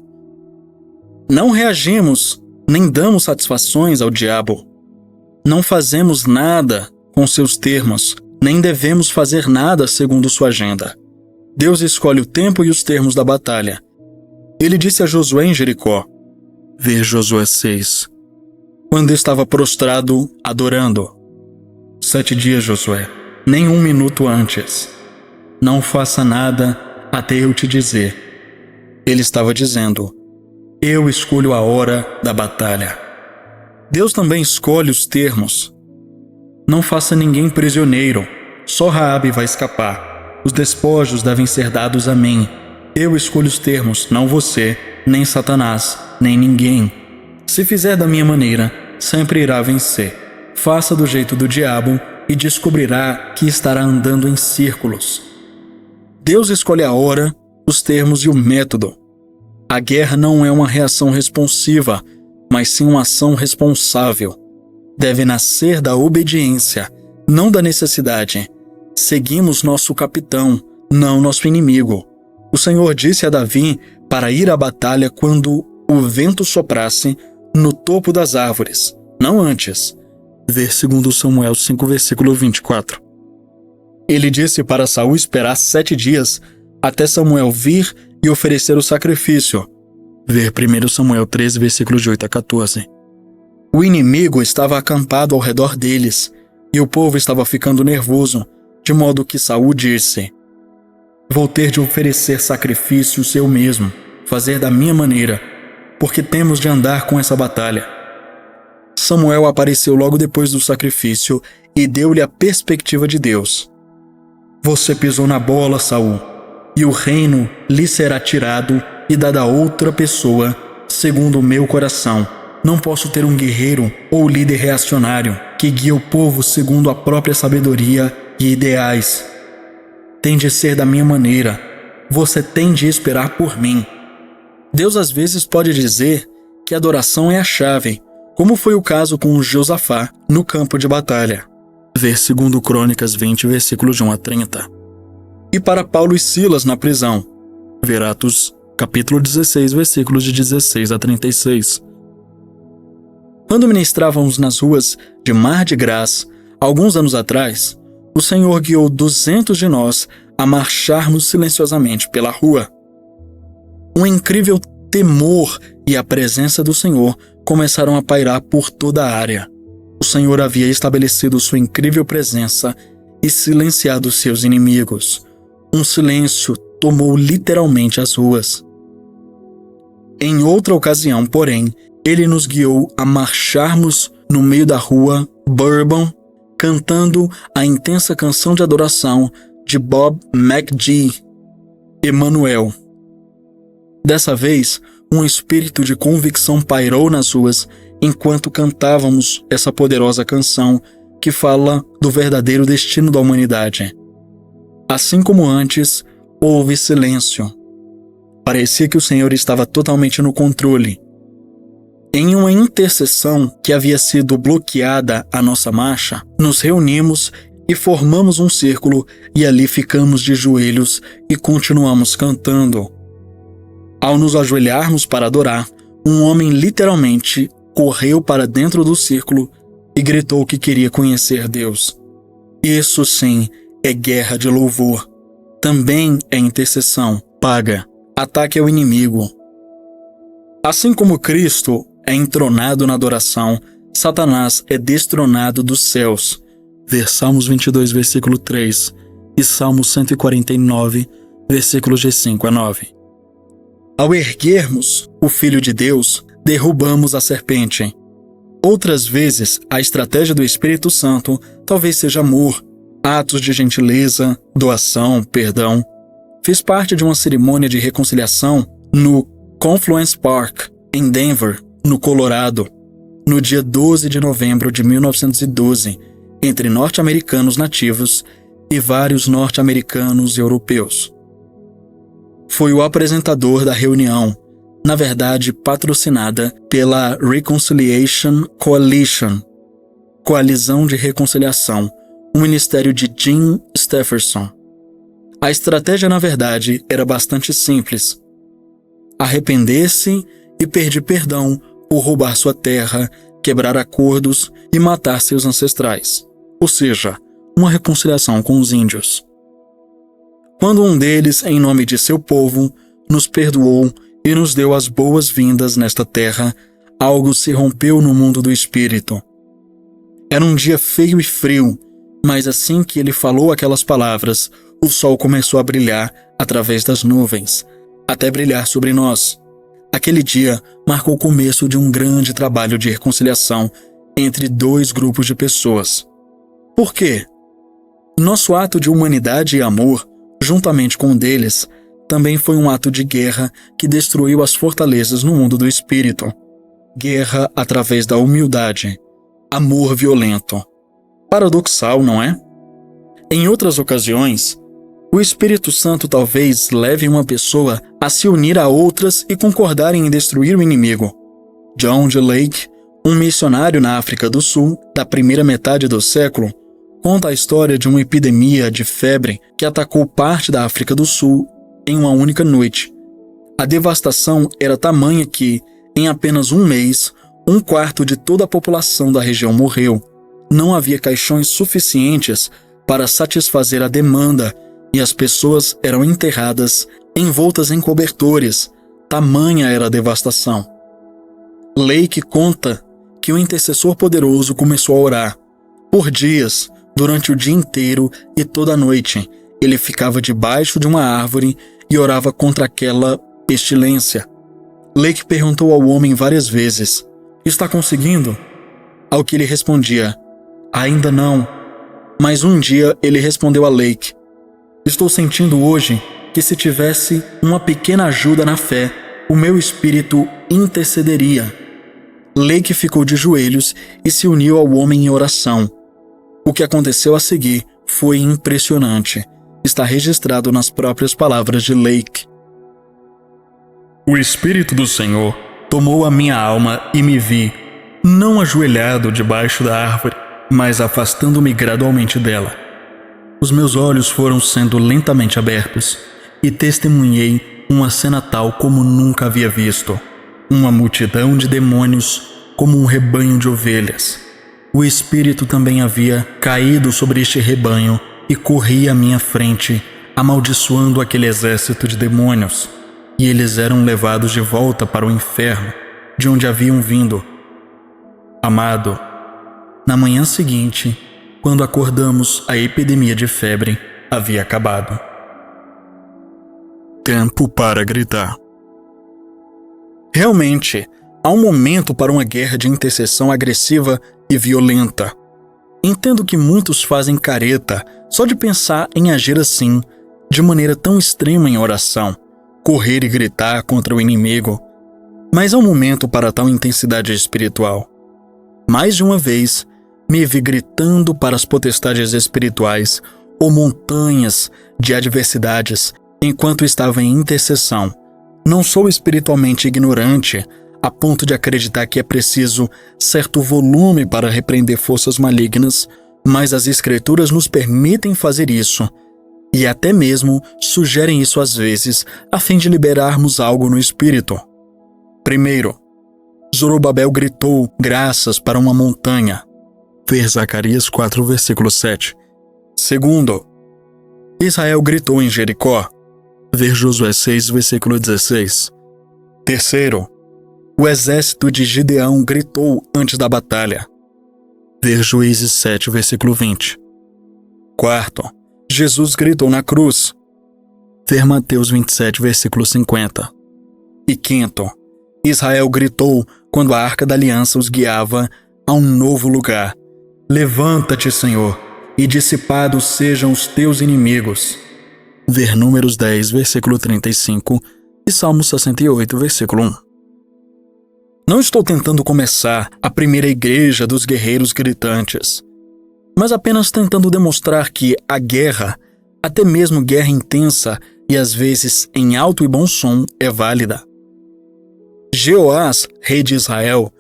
[SPEAKER 2] Não reagimos, nem damos satisfações ao diabo. Não fazemos nada com seus termos, nem devemos fazer nada segundo sua agenda. Deus escolhe o tempo e os termos da batalha. Ele disse a Josué em Jericó, ver Josué 6, quando estava prostrado, adorando: 7 dias, Josué, nem 1 minuto antes. Não faça nada até eu te dizer. Ele estava dizendo: eu escolho a hora da batalha. Deus também escolhe os termos. Não faça ninguém prisioneiro, só Raabe vai escapar. Os despojos devem ser dados a mim. Eu escolho os termos, não você, nem Satanás, nem ninguém. Se fizer da minha maneira, sempre irá vencer. Faça do jeito do diabo e descobrirá que estará andando em círculos. Deus escolhe a hora, os termos e o método. A guerra não é uma reação responsiva, mas sim uma ação responsável. Deve nascer da obediência, não da necessidade. Seguimos nosso capitão, não nosso inimigo. O Senhor disse a Davi para ir à batalha quando o vento soprasse no topo das árvores, não antes. Ver 2 Samuel 5, versículo 24. Ele disse para Saul esperar 7 dias até Samuel vir e oferecer o sacrifício. Ver 1 Samuel 13, versículos de 8 a 14. O inimigo estava acampado ao redor deles, e o povo estava ficando nervoso, de modo que Saul disse: "Vou ter de oferecer sacrifícios eu mesmo, fazer da minha maneira, porque temos de andar com essa batalha." Samuel apareceu logo depois do sacrifício e deu-lhe a perspectiva de Deus. "Você pisou na bola, Saul, e o reino lhe será tirado e dado a outra pessoa, segundo o meu coração. Não posso ter um guerreiro ou líder reacionário que guia o povo segundo a própria sabedoria e ideais. Tem de ser da minha maneira. Você tem de esperar por mim." Deus às vezes pode dizer que a adoração é a chave, como foi o caso com Josafá no campo de batalha. Ver 2 Crônicas 20, versículos de 1 a 30. E para Paulo e Silas na prisão. Ver Atos, capítulo 16, versículos de 16 a 36. Quando ministrávamos nas ruas de Mar de Graça, alguns anos atrás, o Senhor guiou 200 de nós a marcharmos silenciosamente pela rua. Um incrível temor e a presença do Senhor começaram a pairar por toda a área. O Senhor havia estabelecido sua incrível presença e silenciado seus inimigos. Um silêncio tomou literalmente as ruas. Em outra ocasião, porém, ele nos guiou a marcharmos no meio da rua Bourbon, cantando a intensa canção de adoração de Bob McGee, Emmanuel. Dessa vez, um espírito de convicção pairou nas ruas enquanto cantávamos essa poderosa canção que fala do verdadeiro destino da humanidade. Assim como antes, houve silêncio. Parecia que o Senhor estava totalmente no controle. Em uma intercessão que havia sido bloqueada a nossa marcha, nos reunimos e formamos um círculo e ali ficamos de joelhos e continuamos cantando. Ao nos ajoelharmos para adorar, um homem literalmente correu para dentro do círculo e gritou que queria conhecer Deus. Isso sim é guerra de louvor. Também é intercessão paga. Ataque ao inimigo. Assim como Cristo é entronado na adoração, Satanás é destronado dos céus. Ver Salmos 22, versículo 3 e Salmos 149, versículos de 5 a 9. Ao erguermos o Filho de Deus, derrubamos a serpente. Outras vezes, a estratégia do Espírito Santo talvez seja amor, atos de gentileza, doação, perdão. Fiz parte de uma cerimônia de reconciliação no Confluence Park, em Denver, no Colorado, no dia 12 de novembro de 1912, entre norte-americanos nativos e vários norte-americanos europeus. Fui o apresentador da reunião, na verdade patrocinada pela Reconciliation Coalition, Coalizão de Reconciliação, um ministério de Jim Stephenson. A estratégia, na verdade, era bastante simples. Arrepender-se e pedir perdão por roubar sua terra, quebrar acordos e matar seus ancestrais. Ou seja, uma reconciliação com os índios. Quando um deles, em nome de seu povo, nos perdoou e nos deu as boas-vindas nesta terra, algo se rompeu no mundo do espírito. Era um dia feio e frio, mas assim que ele falou aquelas palavras, o sol começou a brilhar através das nuvens, até brilhar sobre nós. Aquele dia marcou o começo de um grande trabalho de reconciliação entre dois grupos de pessoas. Por quê? Nosso ato de humanidade e amor, juntamente com um deles, também foi um ato de guerra que destruiu as fortalezas no mundo do espírito. Guerra através da humildade. Amor violento. Paradoxal, não é? Em outras ocasiões, O Espírito Santo talvez leve uma pessoa a se unir a outras e concordarem em destruir o inimigo. John G. Lake, um missionário na África do Sul da primeira metade do século, conta a história de uma epidemia de febre que atacou parte da África do Sul em uma única noite. A devastação era tamanha que, em apenas um mês, 1/4 de toda a população da região morreu. Não havia caixões suficientes para satisfazer a demanda e as pessoas eram enterradas envoltas em cobertores. Tamanha era a devastação. Lake conta que o intercessor poderoso começou a orar. Por dias, durante o dia inteiro e toda a noite, ele ficava debaixo de uma árvore e orava contra aquela pestilência. Lake perguntou ao homem várias vezes: "Está conseguindo?" Ao que ele respondia: "Ainda não." Mas um dia ele respondeu a Lake: "Estou sentindo hoje que se tivesse uma pequena ajuda na fé, o meu espírito intercederia." Lake ficou de joelhos e se uniu ao homem em oração. O que aconteceu a seguir foi impressionante. Está registrado nas próprias palavras de Lake. "O Espírito do Senhor tomou a minha alma e me vi, não ajoelhado debaixo da árvore, mas afastando-me gradualmente dela. Os meus olhos foram sendo lentamente abertos e testemunhei uma cena tal como nunca havia visto. Uma multidão de demônios como um rebanho de ovelhas. O Espírito também havia caído sobre este rebanho e corria à minha frente, amaldiçoando aquele exército de demônios. E eles eram levados de volta para o inferno, de onde haviam vindo. Amado, na manhã seguinte, quando acordamos, a epidemia de febre havia acabado." Tempo para gritar. Realmente, há um momento para uma guerra de intercessão agressiva e violenta. Entendo que muitos fazem careta só de pensar em agir assim, de maneira tão extrema em oração, correr e gritar contra o inimigo. Mas há um momento para tal intensidade espiritual. Mais de uma vez, me vi gritando para as potestades espirituais ou montanhas de adversidades enquanto estava em intercessão. Não sou espiritualmente ignorante a ponto de acreditar que é preciso certo volume para repreender forças malignas, mas as Escrituras nos permitem fazer isso e até mesmo sugerem isso às vezes a fim de liberarmos algo no espírito. Primeiro, Zorobabel gritou graças para uma montanha. Ver Zacarias 4, versículo 7. Segundo, Israel gritou em Jericó. Ver Josué 6, versículo 16. Terceiro, o exército de Gideão gritou antes da batalha. Ver Juízes 7, versículo 20. Quarto, Jesus gritou na cruz. Ver Mateus 27, versículo 50. E quinto, Israel gritou quando a Arca da Aliança os guiava a um novo lugar. Levanta-te, Senhor, e dissipados sejam os teus inimigos. Ver Números 10, versículo 35 e Salmo 68, versículo 1. Não estou tentando começar a primeira igreja dos guerreiros gritantes, mas apenas tentando demonstrar que a guerra, até mesmo guerra intensa e às vezes em alto e bom som, é válida. Jeoás, rei de Israel,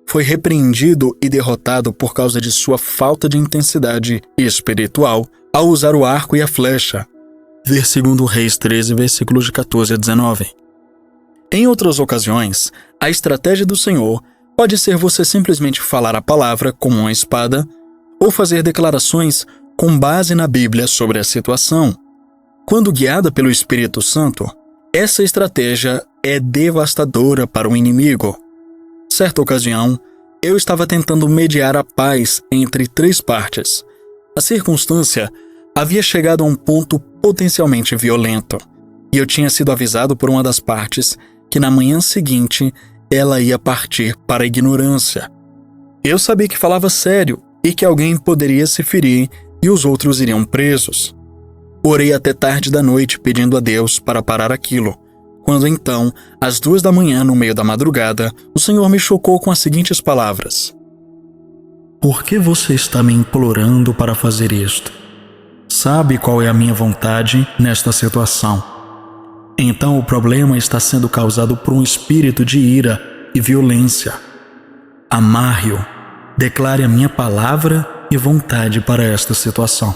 [SPEAKER 2] foi repreendido e derrotado por causa de sua falta de intensidade espiritual ao usar o arco e a flecha. Ver 2 Reis 13, versículos de 14 a 19. Em outras ocasiões, a estratégia do Senhor pode ser você simplesmente falar a palavra como uma espada ou fazer declarações com base na Bíblia sobre a situação. Quando guiada pelo Espírito Santo, essa estratégia é devastadora para o inimigo. Certa ocasião, eu estava tentando mediar a paz entre 3 partes. A circunstância havia chegado a um ponto potencialmente violento, e eu tinha sido avisado por uma das partes que na manhã seguinte ela ia partir para a ignorância. Eu sabia que falava sério e que alguém poderia se ferir e os outros iriam presos. Orei até tarde da noite pedindo a Deus para parar aquilo, quando então, às 2 da manhã, no meio da madrugada, o Senhor me chocou com as seguintes palavras: "Por que você está me implorando para fazer isto? sabe qual é a minha vontade nesta situação. Então o problema está sendo causado por um espírito de ira e violência. Amarre-o, declare a minha palavra e vontade para esta situação.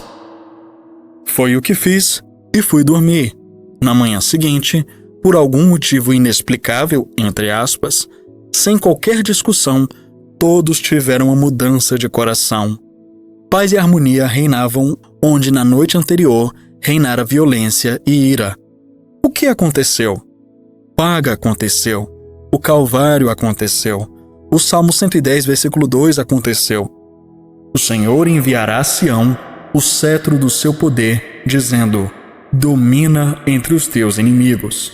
[SPEAKER 2] Foi o que fiz e fui dormir. Na manhã seguinte, por algum motivo inexplicável, entre aspas, sem qualquer discussão, todos tiveram uma mudança de coração. Paz e harmonia reinavam onde na noite anterior reinara violência e ira. O que aconteceu? Paga aconteceu. O Calvário aconteceu. O Salmo 110, versículo 2 aconteceu. O Senhor enviará a Sião o cetro do seu poder, dizendo: domina entre os teus inimigos.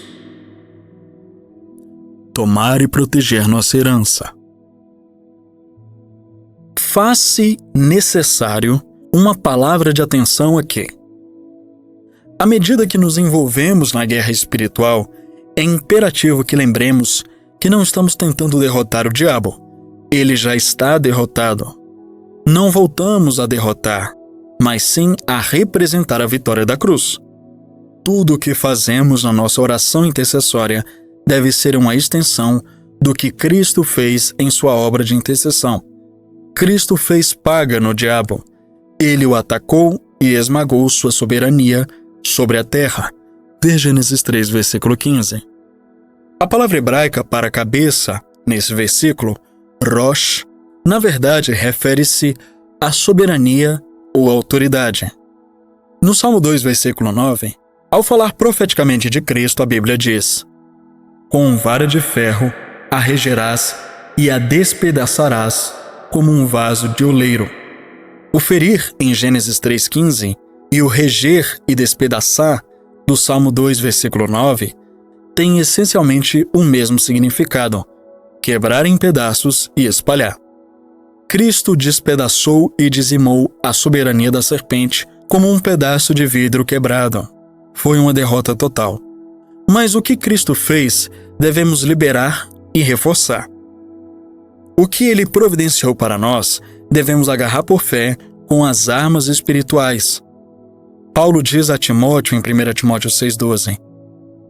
[SPEAKER 2] Tomar e proteger nossa herança. Faz-se necessário uma palavra de atenção aqui. À medida que nos envolvemos na guerra espiritual, é imperativo que lembremos que não estamos tentando derrotar o diabo. Ele já está derrotado. Não voltamos a derrotar, mas sim a representar a vitória da cruz. Tudo o que fazemos na nossa oração intercessória deve ser uma extensão do que Cristo fez em sua obra de intercessão. Cristo fez paga no diabo. Ele o atacou e esmagou sua soberania sobre a terra. Ver Gênesis 3, versículo 15. A palavra hebraica para cabeça, nesse versículo, Rosh, na verdade refere-se à soberania ou autoridade. No Salmo 2, versículo 9, ao falar profeticamente de Cristo, a Bíblia diz: com vara de ferro a regerás e a despedaçarás como um vaso de oleiro. O ferir, em Gênesis 3,15, e o reger e despedaçar, do Salmo 2, versículo 9, têm essencialmente o mesmo significado: quebrar em pedaços e espalhar. Cristo despedaçou e dizimou a soberania da serpente como um pedaço de vidro quebrado. Foi uma derrota total. Mas o que Cristo fez, devemos liberar e reforçar. O que Ele providenciou para nós, devemos agarrar por fé com as armas espirituais. Paulo diz a Timóteo em 1 Timóteo 6,12: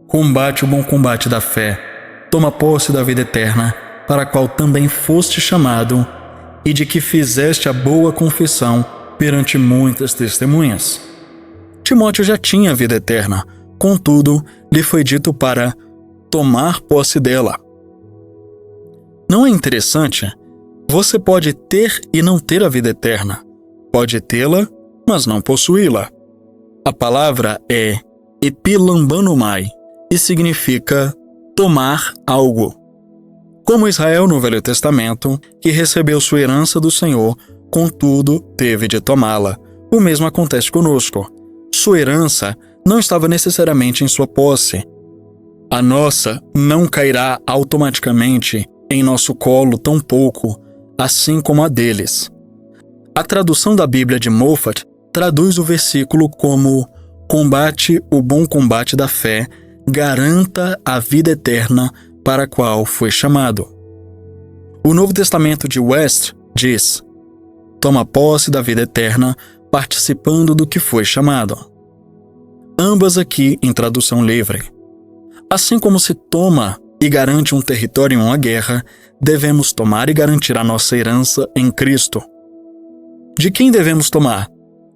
[SPEAKER 2] combate o bom combate da fé, toma posse da vida eterna, para a qual também foste chamado, e de que fizeste a boa confissão perante muitas testemunhas. Timóteo já tinha a vida eterna, contudo, lhe foi dito para tomar posse dela. Não é interessante? Você pode ter e não ter a vida eterna. Pode tê-la, mas não possuí-la. A palavra é epilambanomai e significa tomar algo. Como Israel no Velho Testamento, que recebeu sua herança do Senhor, contudo teve de tomá-la. O mesmo acontece conosco. Sua herança não estava necessariamente em sua posse. A nossa não cairá automaticamente em nosso colo tampouco, assim como a deles. A tradução da Bíblia de Moffat traduz o versículo como: combate o bom combate da fé, garanta a vida eterna para a qual foi chamado. O Novo Testamento de West diz: toma posse da vida eterna, participando do que foi chamado. Ambas aqui em tradução livre. Assim como se toma e garante um território em uma guerra, devemos tomar e garantir a nossa herança em Cristo. De quem devemos tomar?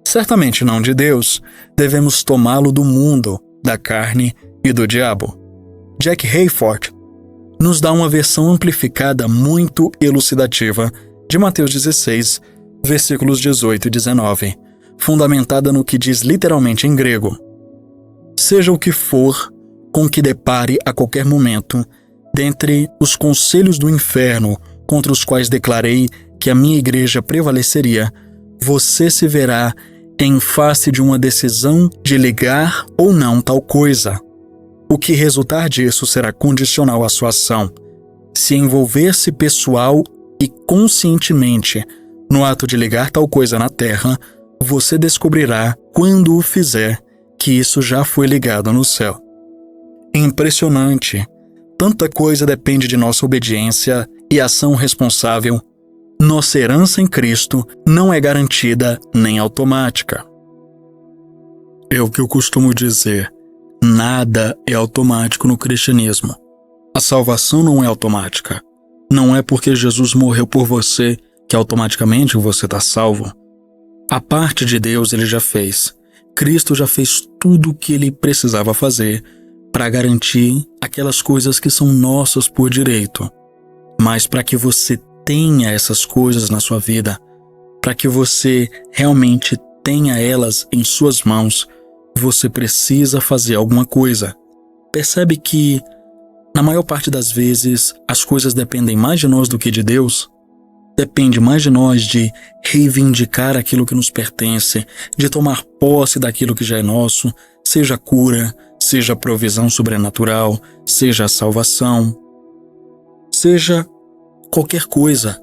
[SPEAKER 2] Certamente não de Deus. Devemos tomá-lo do mundo, da carne e do diabo. Jack Hayford nos dá uma versão amplificada muito elucidativa de Mateus 16, versículos 18 e 19, fundamentada no que diz literalmente em grego: seja o que for com que depare a qualquer momento, dentre os conselhos do inferno contra os quais declarei que a minha igreja prevaleceria, você se verá em face de uma decisão de ligar ou não tal coisa. O que resultar disso será condicional à sua ação. Se envolver-se pessoal e conscientemente no ato de ligar tal coisa na terra, você descobrirá, quando o fizer, que isso já foi ligado no céu. Impressionante! Tanta coisa depende de nossa obediência e ação responsável. Nossa herança em Cristo não é garantida nem automática. É o que eu costumo dizer. Nada é automático no cristianismo. A salvação não é automática. Não é porque Jesus morreu por você que automaticamente você está salvo. A parte de Deus ele já fez. Cristo já fez tudo o que ele precisava fazer para garantir aquelas coisas que são nossas por direito. Mas para que você tenha essas coisas na sua vida, para que você realmente tenha elas em suas mãos, você precisa fazer alguma coisa. Percebe que, na maior parte das vezes, as coisas dependem mais de nós do que de Deus? Depende mais de nós de reivindicar aquilo que nos pertence, de tomar posse daquilo que já é nosso, seja cura, seja provisão sobrenatural, seja salvação, seja qualquer coisa.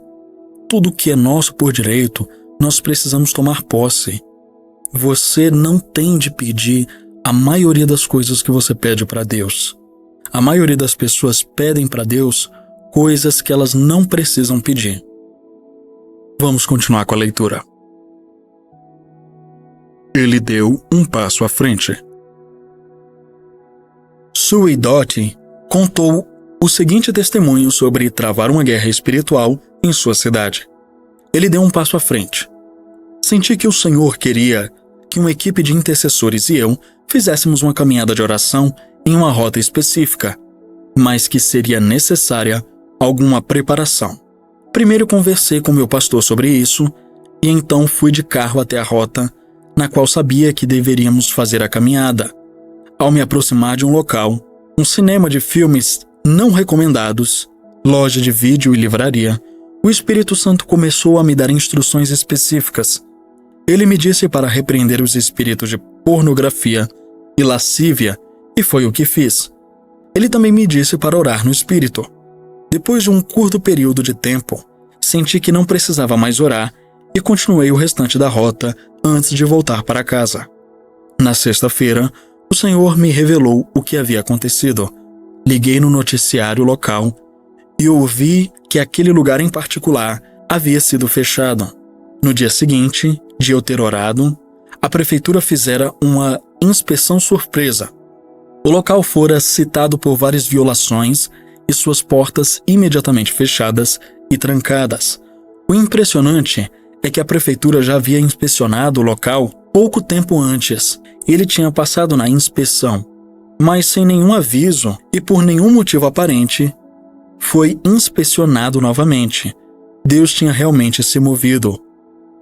[SPEAKER 2] Tudo que é nosso por direito, nós precisamos tomar posse. Você não tem de pedir a maioria das coisas que você pede para Deus. A maioria das pessoas pedem para Deus coisas que elas não precisam pedir. Vamos continuar com a leitura. Ele deu um passo à frente. Sue Doty contou o seguinte testemunho sobre travar uma guerra espiritual em sua cidade. Ele deu um passo à frente. Senti que o Senhor queria que uma equipe de intercessores e eu fizéssemos uma caminhada de oração em uma rota específica, mas que seria necessária alguma preparação. Primeiro conversei com meu pastor sobre isso e então fui de carro até a rota, na qual sabia que deveríamos fazer a caminhada. Ao me aproximar de um local, um cinema de filmes não recomendados, loja de vídeo e livraria, o Espírito Santo começou a me dar instruções específicas. Ele me disse para repreender os espíritos de pornografia e lascívia, e foi o que fiz. Ele também me disse para orar no Espírito. Depois de um curto período de tempo, senti que não precisava mais orar e continuei o restante da rota antes de voltar para casa. Na sexta-feira, o Senhor me revelou o que havia acontecido. Liguei no noticiário local e ouvi que aquele lugar em particular havia sido fechado. No dia seguinte, de eu ter orado, a prefeitura fizera uma inspeção surpresa. O local fora citado por várias violações e suas portas imediatamente fechadas e trancadas. O impressionante é que a prefeitura já havia inspecionado o local pouco tempo antes. Ele tinha passado na inspeção, mas sem nenhum aviso e por nenhum motivo aparente, foi inspecionado novamente. Deus tinha realmente se movido.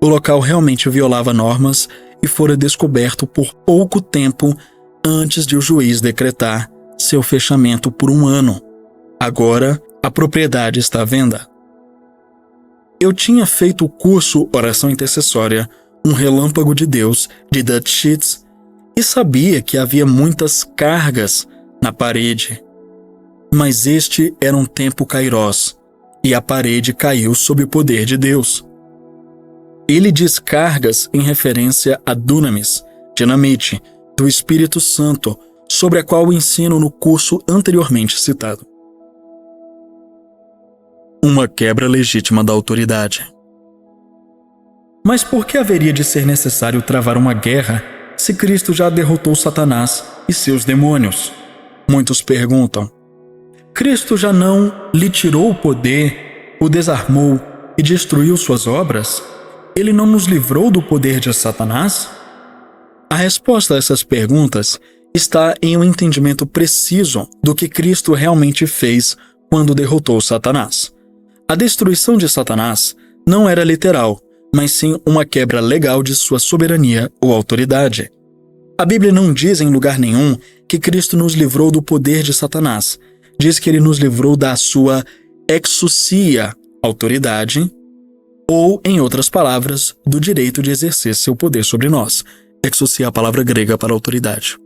[SPEAKER 2] O local realmente violava normas e fora descoberto por pouco tempo antes de o juiz decretar seu fechamento por 1 ano. Agora, a propriedade está à venda. Eu tinha feito o curso Oração Intercessória, um relâmpago de Deus, de Dutch Sheets, e sabia que havia muitas cargas na parede. Mas este era um tempo kairós, e a parede caiu sob o poder de Deus. Ele diz cargas em referência a dunamis, dinamite, do Espírito Santo, sobre a qual ensino no curso anteriormente citado. Uma quebra legítima da autoridade. Mas por que haveria de ser necessário travar uma guerra se Cristo já derrotou Satanás e seus demônios? Muitos perguntam. Cristo já não lhe tirou o poder, o desarmou e destruiu suas obras? Ele não nos livrou do poder de Satanás? A resposta a essas perguntas está em um entendimento preciso do que Cristo realmente fez quando derrotou Satanás. A destruição de Satanás não era literal, mas sim uma quebra legal de sua soberania ou autoridade. A Bíblia não diz em lugar nenhum que Cristo nos livrou do poder de Satanás. Diz que ele nos livrou da sua exousia, autoridade, ou, em outras palavras, do direito de exercer seu poder sobre nós. Exousia é a palavra grega para autoridade.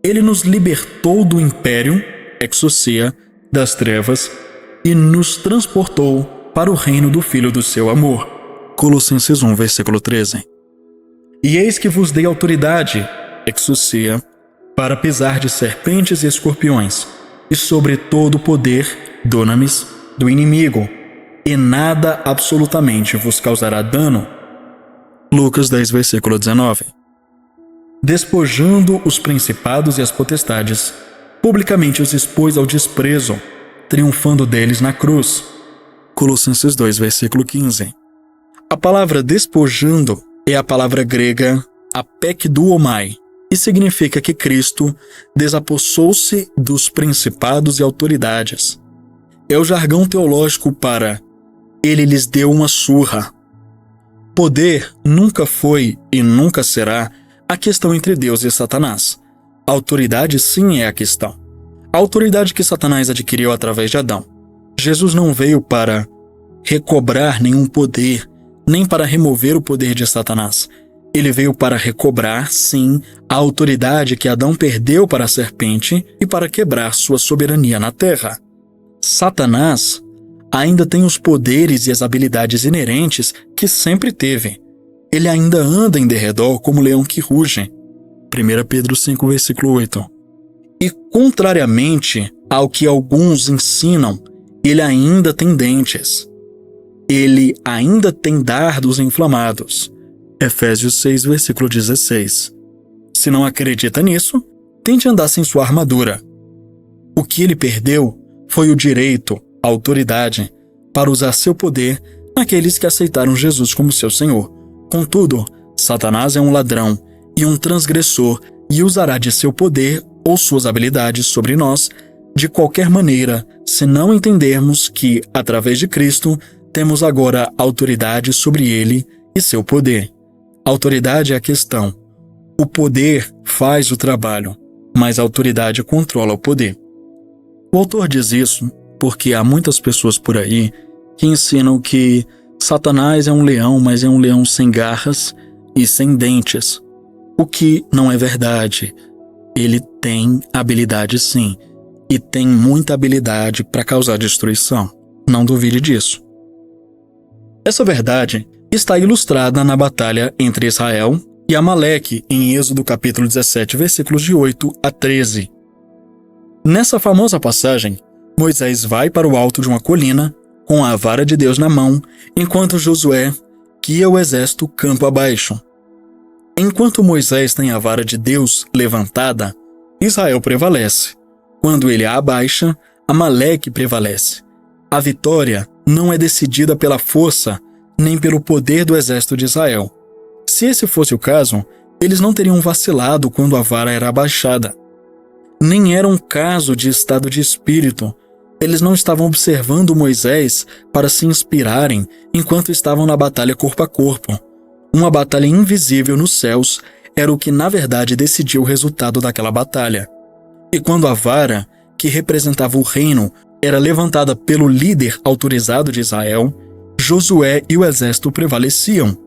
[SPEAKER 2] Ele nos libertou do império, exousia, das trevas, e nos transportou para o reino do Filho do seu amor. Colossenses 1, versículo 13. E eis que vos dei autoridade, exousia, para pisar de serpentes e escorpiões, e sobre todo o poder, dunamis, do inimigo, e nada absolutamente vos causará dano. Lucas 10, versículo 19. despojando os principados e as potestades, publicamente os expôs ao desprezo, triunfando deles na cruz. Colossenses 2, versículo 15. A palavra despojando é a palavra grega apekduomai, e significa que Cristo desapossou-se dos principados e autoridades. É o jargão teológico para ele lhes deu uma surra. Poder nunca foi e nunca será a questão entre Deus e Satanás. A autoridade sim é a questão. A autoridade que Satanás adquiriu através de Adão. Jesus não veio para recobrar nenhum poder, nem para remover o poder de Satanás. Ele veio para recobrar, sim, a autoridade que Adão perdeu para a serpente e para quebrar sua soberania na terra. Satanás ainda tem os poderes e as habilidades inerentes que sempre teve. Ele ainda anda em derredor como leão que ruge. 1 Pedro 5, versículo 8. E contrariamente ao que alguns ensinam, ele ainda tem dentes. Ele ainda tem dardos inflamados. Efésios 6, versículo 16. Se não acredita nisso, tente andar sem sua armadura. O que ele perdeu foi o direito, a autoridade, para usar seu poder naqueles que aceitaram Jesus como seu Senhor. Contudo, Satanás é um ladrão e um transgressor e usará de seu poder ou suas habilidades sobre nós de qualquer maneira, se não entendermos que, através de Cristo, temos agora autoridade sobre ele e seu poder. Autoridade é a questão. O poder faz o trabalho, mas a autoridade controla o poder. O autor diz isso porque há muitas pessoas por aí que ensinam que Satanás é um leão, mas é um leão sem garras e sem dentes. O que não é verdade. Ele tem habilidade sim, e tem muita habilidade para causar destruição. Não duvide disso. Essa verdade está ilustrada na batalha entre Israel e Amaleque, em Êxodo capítulo 17, versículos de 8 a 13. Nessa famosa passagem, Moisés vai para o alto de uma colina, com a vara de Deus na mão, enquanto Josué guia o exército campo abaixo. Enquanto Moisés tem a vara de Deus levantada, Israel prevalece. Quando ele a abaixa, Amaleque prevalece. A vitória não é decidida pela força, nem pelo poder do exército de Israel. Se esse fosse o caso, eles não teriam vacilado quando a vara era abaixada. Nem era um caso de estado de espírito. Eles não estavam observando Moisés para se inspirarem enquanto estavam na batalha corpo a corpo. Uma batalha invisível nos céus era o que na verdade decidiu o resultado daquela batalha. E quando a vara, que representava o reino, era levantada pelo líder autorizado de Israel, Josué e o exército prevaleciam.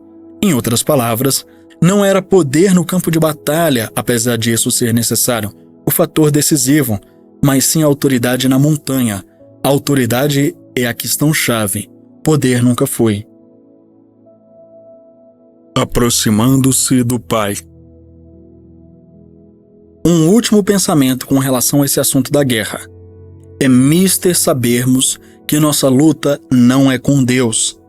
[SPEAKER 2] Em outras palavras, não era poder no campo de batalha, apesar disso ser necessário, o fator decisivo, mas sim a autoridade na montanha. A autoridade é a questão-chave. Poder nunca foi. Aproximando-se do Pai. Um último pensamento com relação a esse assunto da guerra. É mister sabermos que nossa luta não é com Deus.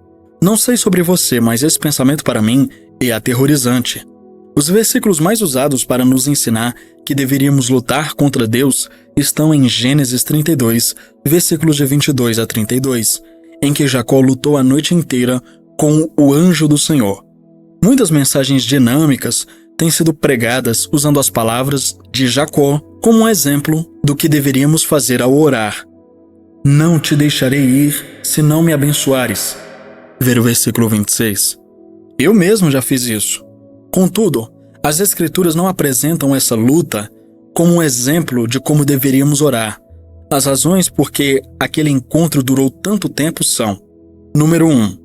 [SPEAKER 2] Não sei sobre você, mas esse pensamento para mim é aterrorizante. Os versículos mais usados para nos ensinar que deveríamos lutar contra Deus estão em Gênesis 32, versículos de 22 a 32, em que Jacó lutou a noite inteira com o anjo do Senhor. Muitas mensagens dinâmicas têm sido pregadas usando as palavras de Jacó como um exemplo do que deveríamos fazer ao orar. Não te deixarei ir se não me abençoares. Ver o versículo 26. Eu mesmo já fiz isso. Contudo, as Escrituras não apresentam essa luta como um exemplo de como deveríamos orar. As razões por que aquele encontro durou tanto tempo são: número 1.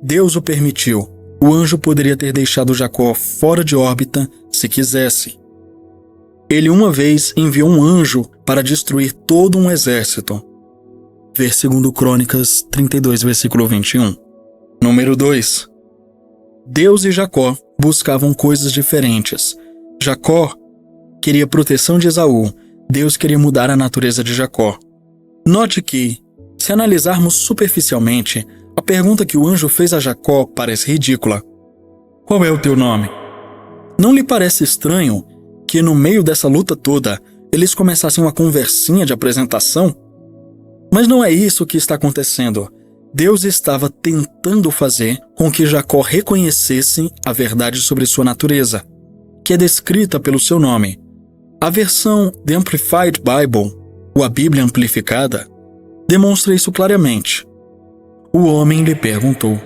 [SPEAKER 2] Deus o permitiu. O anjo poderia ter deixado Jacó fora de órbita se quisesse. Ele uma vez enviou um anjo para destruir todo um exército. Ver 2 Crônicas 32, versículo 21. Número 2. Deus e Jacó buscavam coisas diferentes. Jacó queria proteção de Esaú. Deus queria mudar a natureza de Jacó. Note que, se analisarmos superficialmente, a pergunta que o anjo fez a Jacó parece ridícula. Qual é o teu nome? Não lhe parece estranho que no meio dessa luta toda eles começassem uma conversinha de apresentação? Mas não é isso que está acontecendo. Deus estava tentando fazer com que Jacó reconhecesse a verdade sobre sua natureza, que é descrita pelo seu nome. A versão The Amplified Bible, ou a Bíblia Amplificada, demonstra isso claramente. O homem lhe perguntou: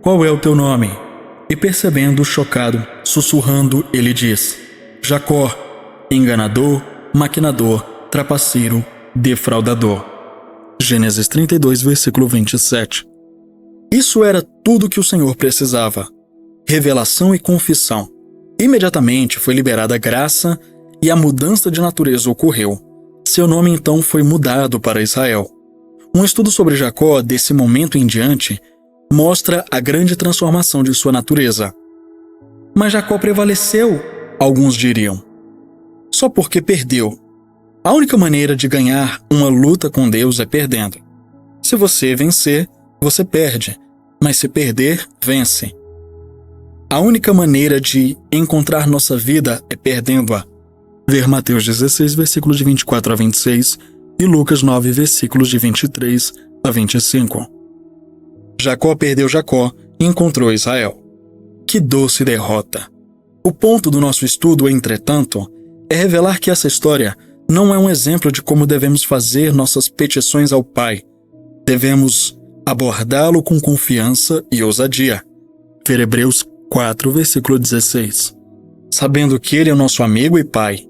[SPEAKER 2] "Qual é o teu nome?" E percebendo-o chocado, sussurrando, ele diz: "Jacó, enganador, maquinador, trapaceiro, defraudador." Gênesis 32, versículo 27. Isso era tudo que o Senhor precisava: revelação e confissão. Imediatamente foi liberada a graça e a mudança de natureza ocorreu. Seu nome então foi mudado para Israel. Um estudo sobre Jacó, desse momento em diante, mostra a grande transformação de sua natureza. Mas Jacó prevaleceu, alguns diriam. Só porque perdeu. A única maneira de ganhar uma luta com Deus é perdendo. Se você vencer, você perde, mas se perder, vence. A única maneira de encontrar nossa vida é perdendo-a. Ver Mateus 16, versículos de 24 a 26 e Lucas 9, versículos de 23 a 25. Jacó perdeu Jacó e encontrou Israel. Que doce derrota! O ponto do nosso estudo, entretanto, é revelar que essa história não é um exemplo de como devemos fazer nossas petições ao Pai. Devemos abordá-lo com confiança e ousadia. Ver Hebreus 4, versículo 16. Sabendo que Ele é nosso amigo e Pai,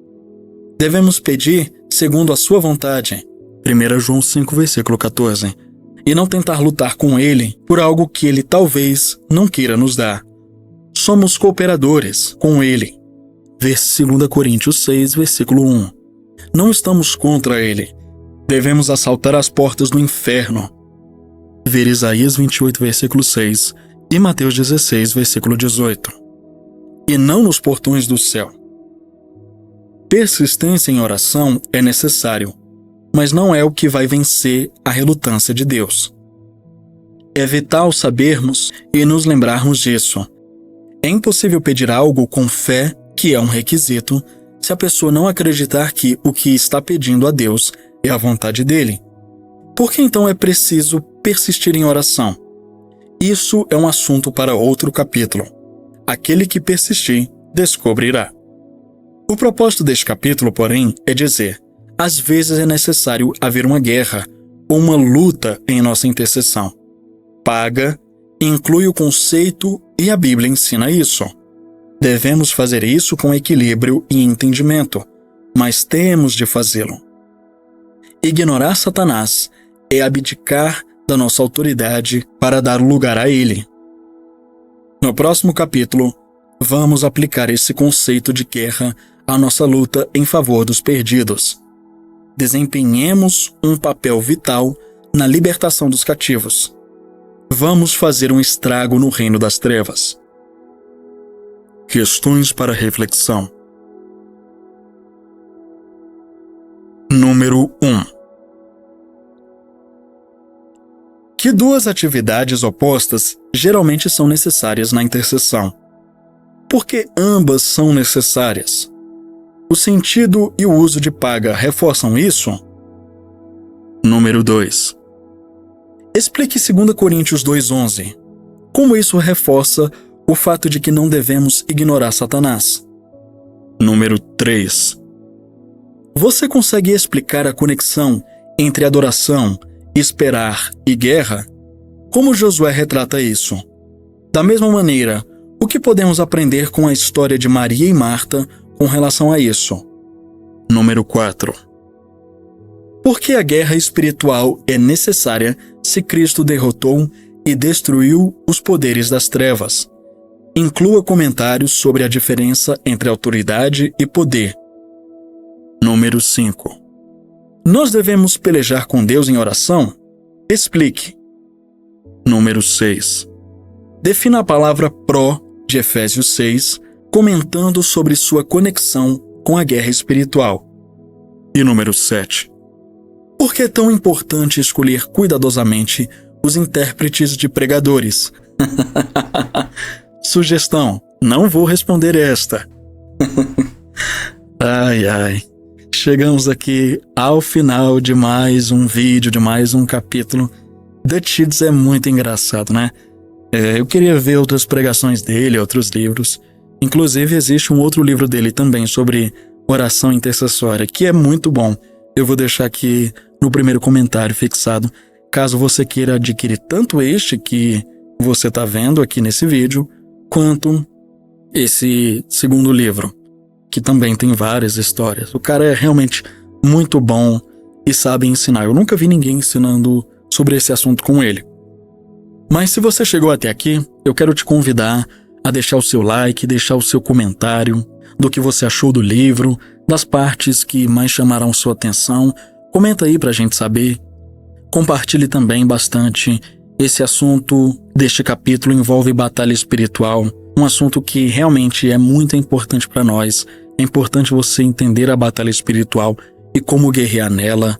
[SPEAKER 2] devemos pedir segundo a sua vontade. 1 João 5, versículo 14. E não tentar lutar com Ele por algo que Ele talvez não queira nos dar. Somos cooperadores com Ele. Ver 2 Coríntios 6, versículo 1. Não estamos contra Ele. Devemos assaltar as portas do inferno. Ver Isaías 28, versículo 6 e Mateus 16, versículo 18. E não nos portões do céu. Persistência em oração é necessário, mas não é o que vai vencer a relutância de Deus. É vital sabermos e nos lembrarmos disso. É impossível pedir algo com fé, que é um requisito, se a pessoa não acreditar que o que está pedindo a Deus é a vontade dele. Por que então é preciso persistir em oração? Isso é um assunto para outro capítulo. Aquele que persistir, descobrirá. O propósito deste capítulo, porém, é dizer: às vezes é necessário haver uma guerra ou uma luta em nossa intercessão. Paga inclui o conceito e a Bíblia ensina isso. Devemos fazer isso com equilíbrio e entendimento, mas temos de fazê-lo. Ignorar Satanás é abdicar da nossa autoridade para dar lugar a ele. No próximo capítulo, vamos aplicar esse conceito de guerra à nossa luta em favor dos perdidos. Desempenhemos um papel vital na libertação dos cativos. Vamos fazer um estrago no reino das trevas. Questões para reflexão. Número 1. Que duas atividades opostas geralmente são necessárias na intercessão? Por que ambas são necessárias? O sentido e o uso de paga reforçam isso? Número 2. Explique 2 Coríntios 2,11. Como isso reforça o fato de que não devemos ignorar Satanás? Número 3. Você consegue explicar a conexão entre adoração, esperar e guerra? Como Josué retrata isso? Da mesma maneira, o que podemos aprender com a história de Maria e Marta com relação a isso? Número 4. Por que a guerra espiritual é necessária se Cristo derrotou e destruiu os poderes das trevas? Inclua comentários sobre a diferença entre autoridade e poder. Número 5. Nós devemos pelejar com Deus em oração? Explique. Número 6. Defina a palavra pró de Efésios 6, comentando sobre sua conexão com a guerra espiritual. E número 7. Por que é tão importante escolher cuidadosamente os intérpretes de pregadores? Sugestão: não vou responder esta. Ai. Chegamos aqui ao final de mais um vídeo, de mais um capítulo. The Cheats é muito engraçado, né? Eu queria ver outras pregações dele, outros livros. Inclusive, existe um outro livro dele também sobre oração intercessória, que é muito bom. Eu vou deixar aqui no primeiro comentário fixado, caso você queira adquirir tanto este que você está vendo aqui nesse vídeo, quanto esse segundo livro, que também tem várias histórias. O cara é realmente muito bom e sabe ensinar. Eu nunca vi ninguém ensinando sobre esse assunto com ele. Mas se você chegou até aqui, eu quero te convidar a deixar o seu like, deixar o seu comentário do que você achou do livro, das partes que mais chamaram sua atenção. Comenta aí pra gente saber. Compartilhe também bastante. Esse assunto deste capítulo envolve batalha espiritual, um assunto que realmente é muito importante para nós. É importante você entender a batalha espiritual e como guerrear nela.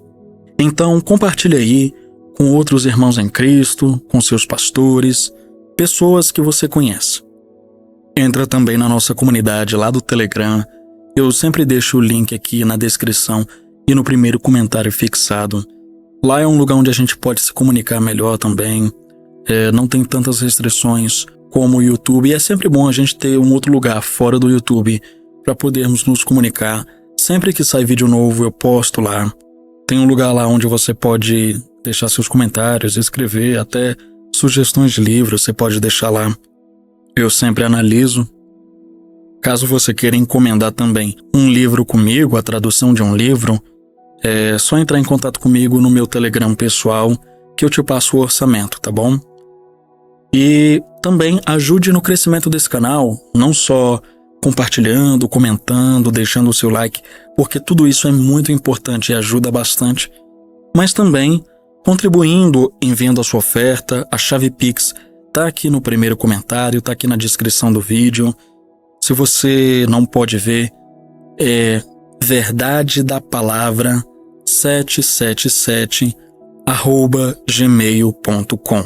[SPEAKER 2] Então compartilhe aí com outros irmãos em Cristo, com seus pastores, pessoas que você conhece. Entra também na nossa comunidade lá do Telegram. Eu sempre deixo o link aqui na descrição e no primeiro comentário fixado. Lá é um lugar onde a gente pode se comunicar melhor também. Não tem tantas restrições como o YouTube. E é sempre bom a gente ter um outro lugar fora do YouTube para podermos nos comunicar. Sempre que sai vídeo novo eu posto lá. Tem um lugar lá onde você pode deixar seus comentários, escrever, até sugestões de livros você pode deixar lá. Eu sempre analiso. Caso você queira encomendar também um livro comigo, a tradução de um livro, é só entrar em contato comigo no meu Telegram pessoal que eu te passo o orçamento, tá bom? E também ajude no crescimento desse canal, não só compartilhando, comentando, deixando o seu like, porque tudo isso é muito importante e ajuda bastante, mas também contribuindo, enviando a sua oferta. A chave Pix tá aqui no primeiro comentário, tá aqui na descrição do vídeo. Se você não pode ver, é verdade da palavra 777@gmail.com.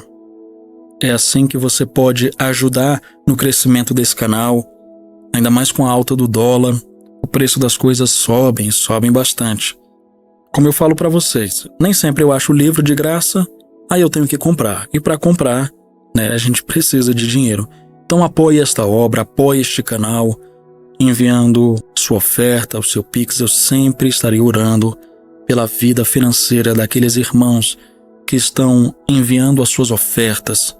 [SPEAKER 2] É assim que você pode ajudar no crescimento desse canal, ainda mais com a alta do dólar. O preço das coisas sobem bastante. Como eu falo para vocês, nem sempre eu acho o livro de graça, aí eu tenho que comprar. E para comprar, a gente precisa de dinheiro. Então apoie esta obra, apoie este canal, enviando sua oferta, o seu Pix. Eu sempre estarei orando pela vida financeira daqueles irmãos que estão enviando as suas ofertas,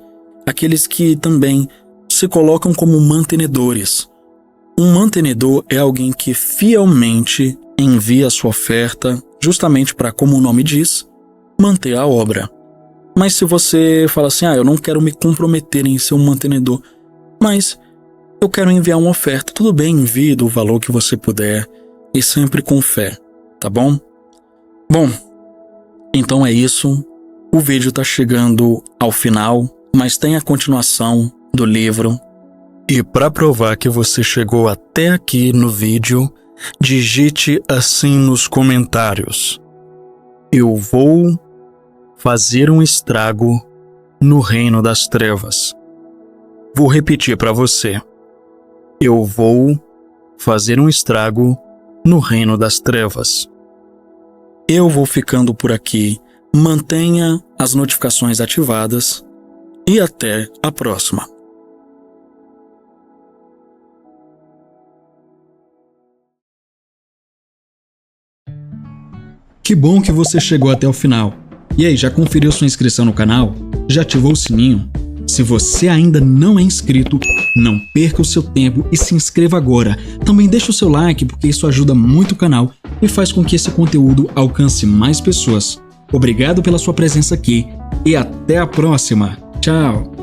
[SPEAKER 2] aqueles que também se colocam como mantenedores. Um mantenedor é alguém que fielmente envia a sua oferta justamente para, como o nome diz, manter a obra. Mas se você fala assim, eu não quero me comprometer em ser um mantenedor, mas eu quero enviar uma oferta, tudo bem, envie do valor que você puder e sempre com fé, tá bom? Bom, então é isso. O vídeo está chegando ao final, mas tem a continuação do livro. E para provar que você chegou até aqui no vídeo, digite assim nos comentários: eu vou fazer um estrago no reino das trevas. Vou repetir para você: eu vou fazer um estrago no reino das trevas. Eu vou ficando por aqui. Mantenha as notificações ativadas e até a próxima.
[SPEAKER 1] Que bom que você chegou até o final. E aí, já conferiu sua inscrição no canal? Já ativou o sininho? Se você ainda não é inscrito, não perca o seu tempo e se inscreva agora. Também deixa o seu like, porque isso ajuda muito o canal e faz com que esse conteúdo alcance mais pessoas. Obrigado pela sua presença aqui e até a próxima. Tchau!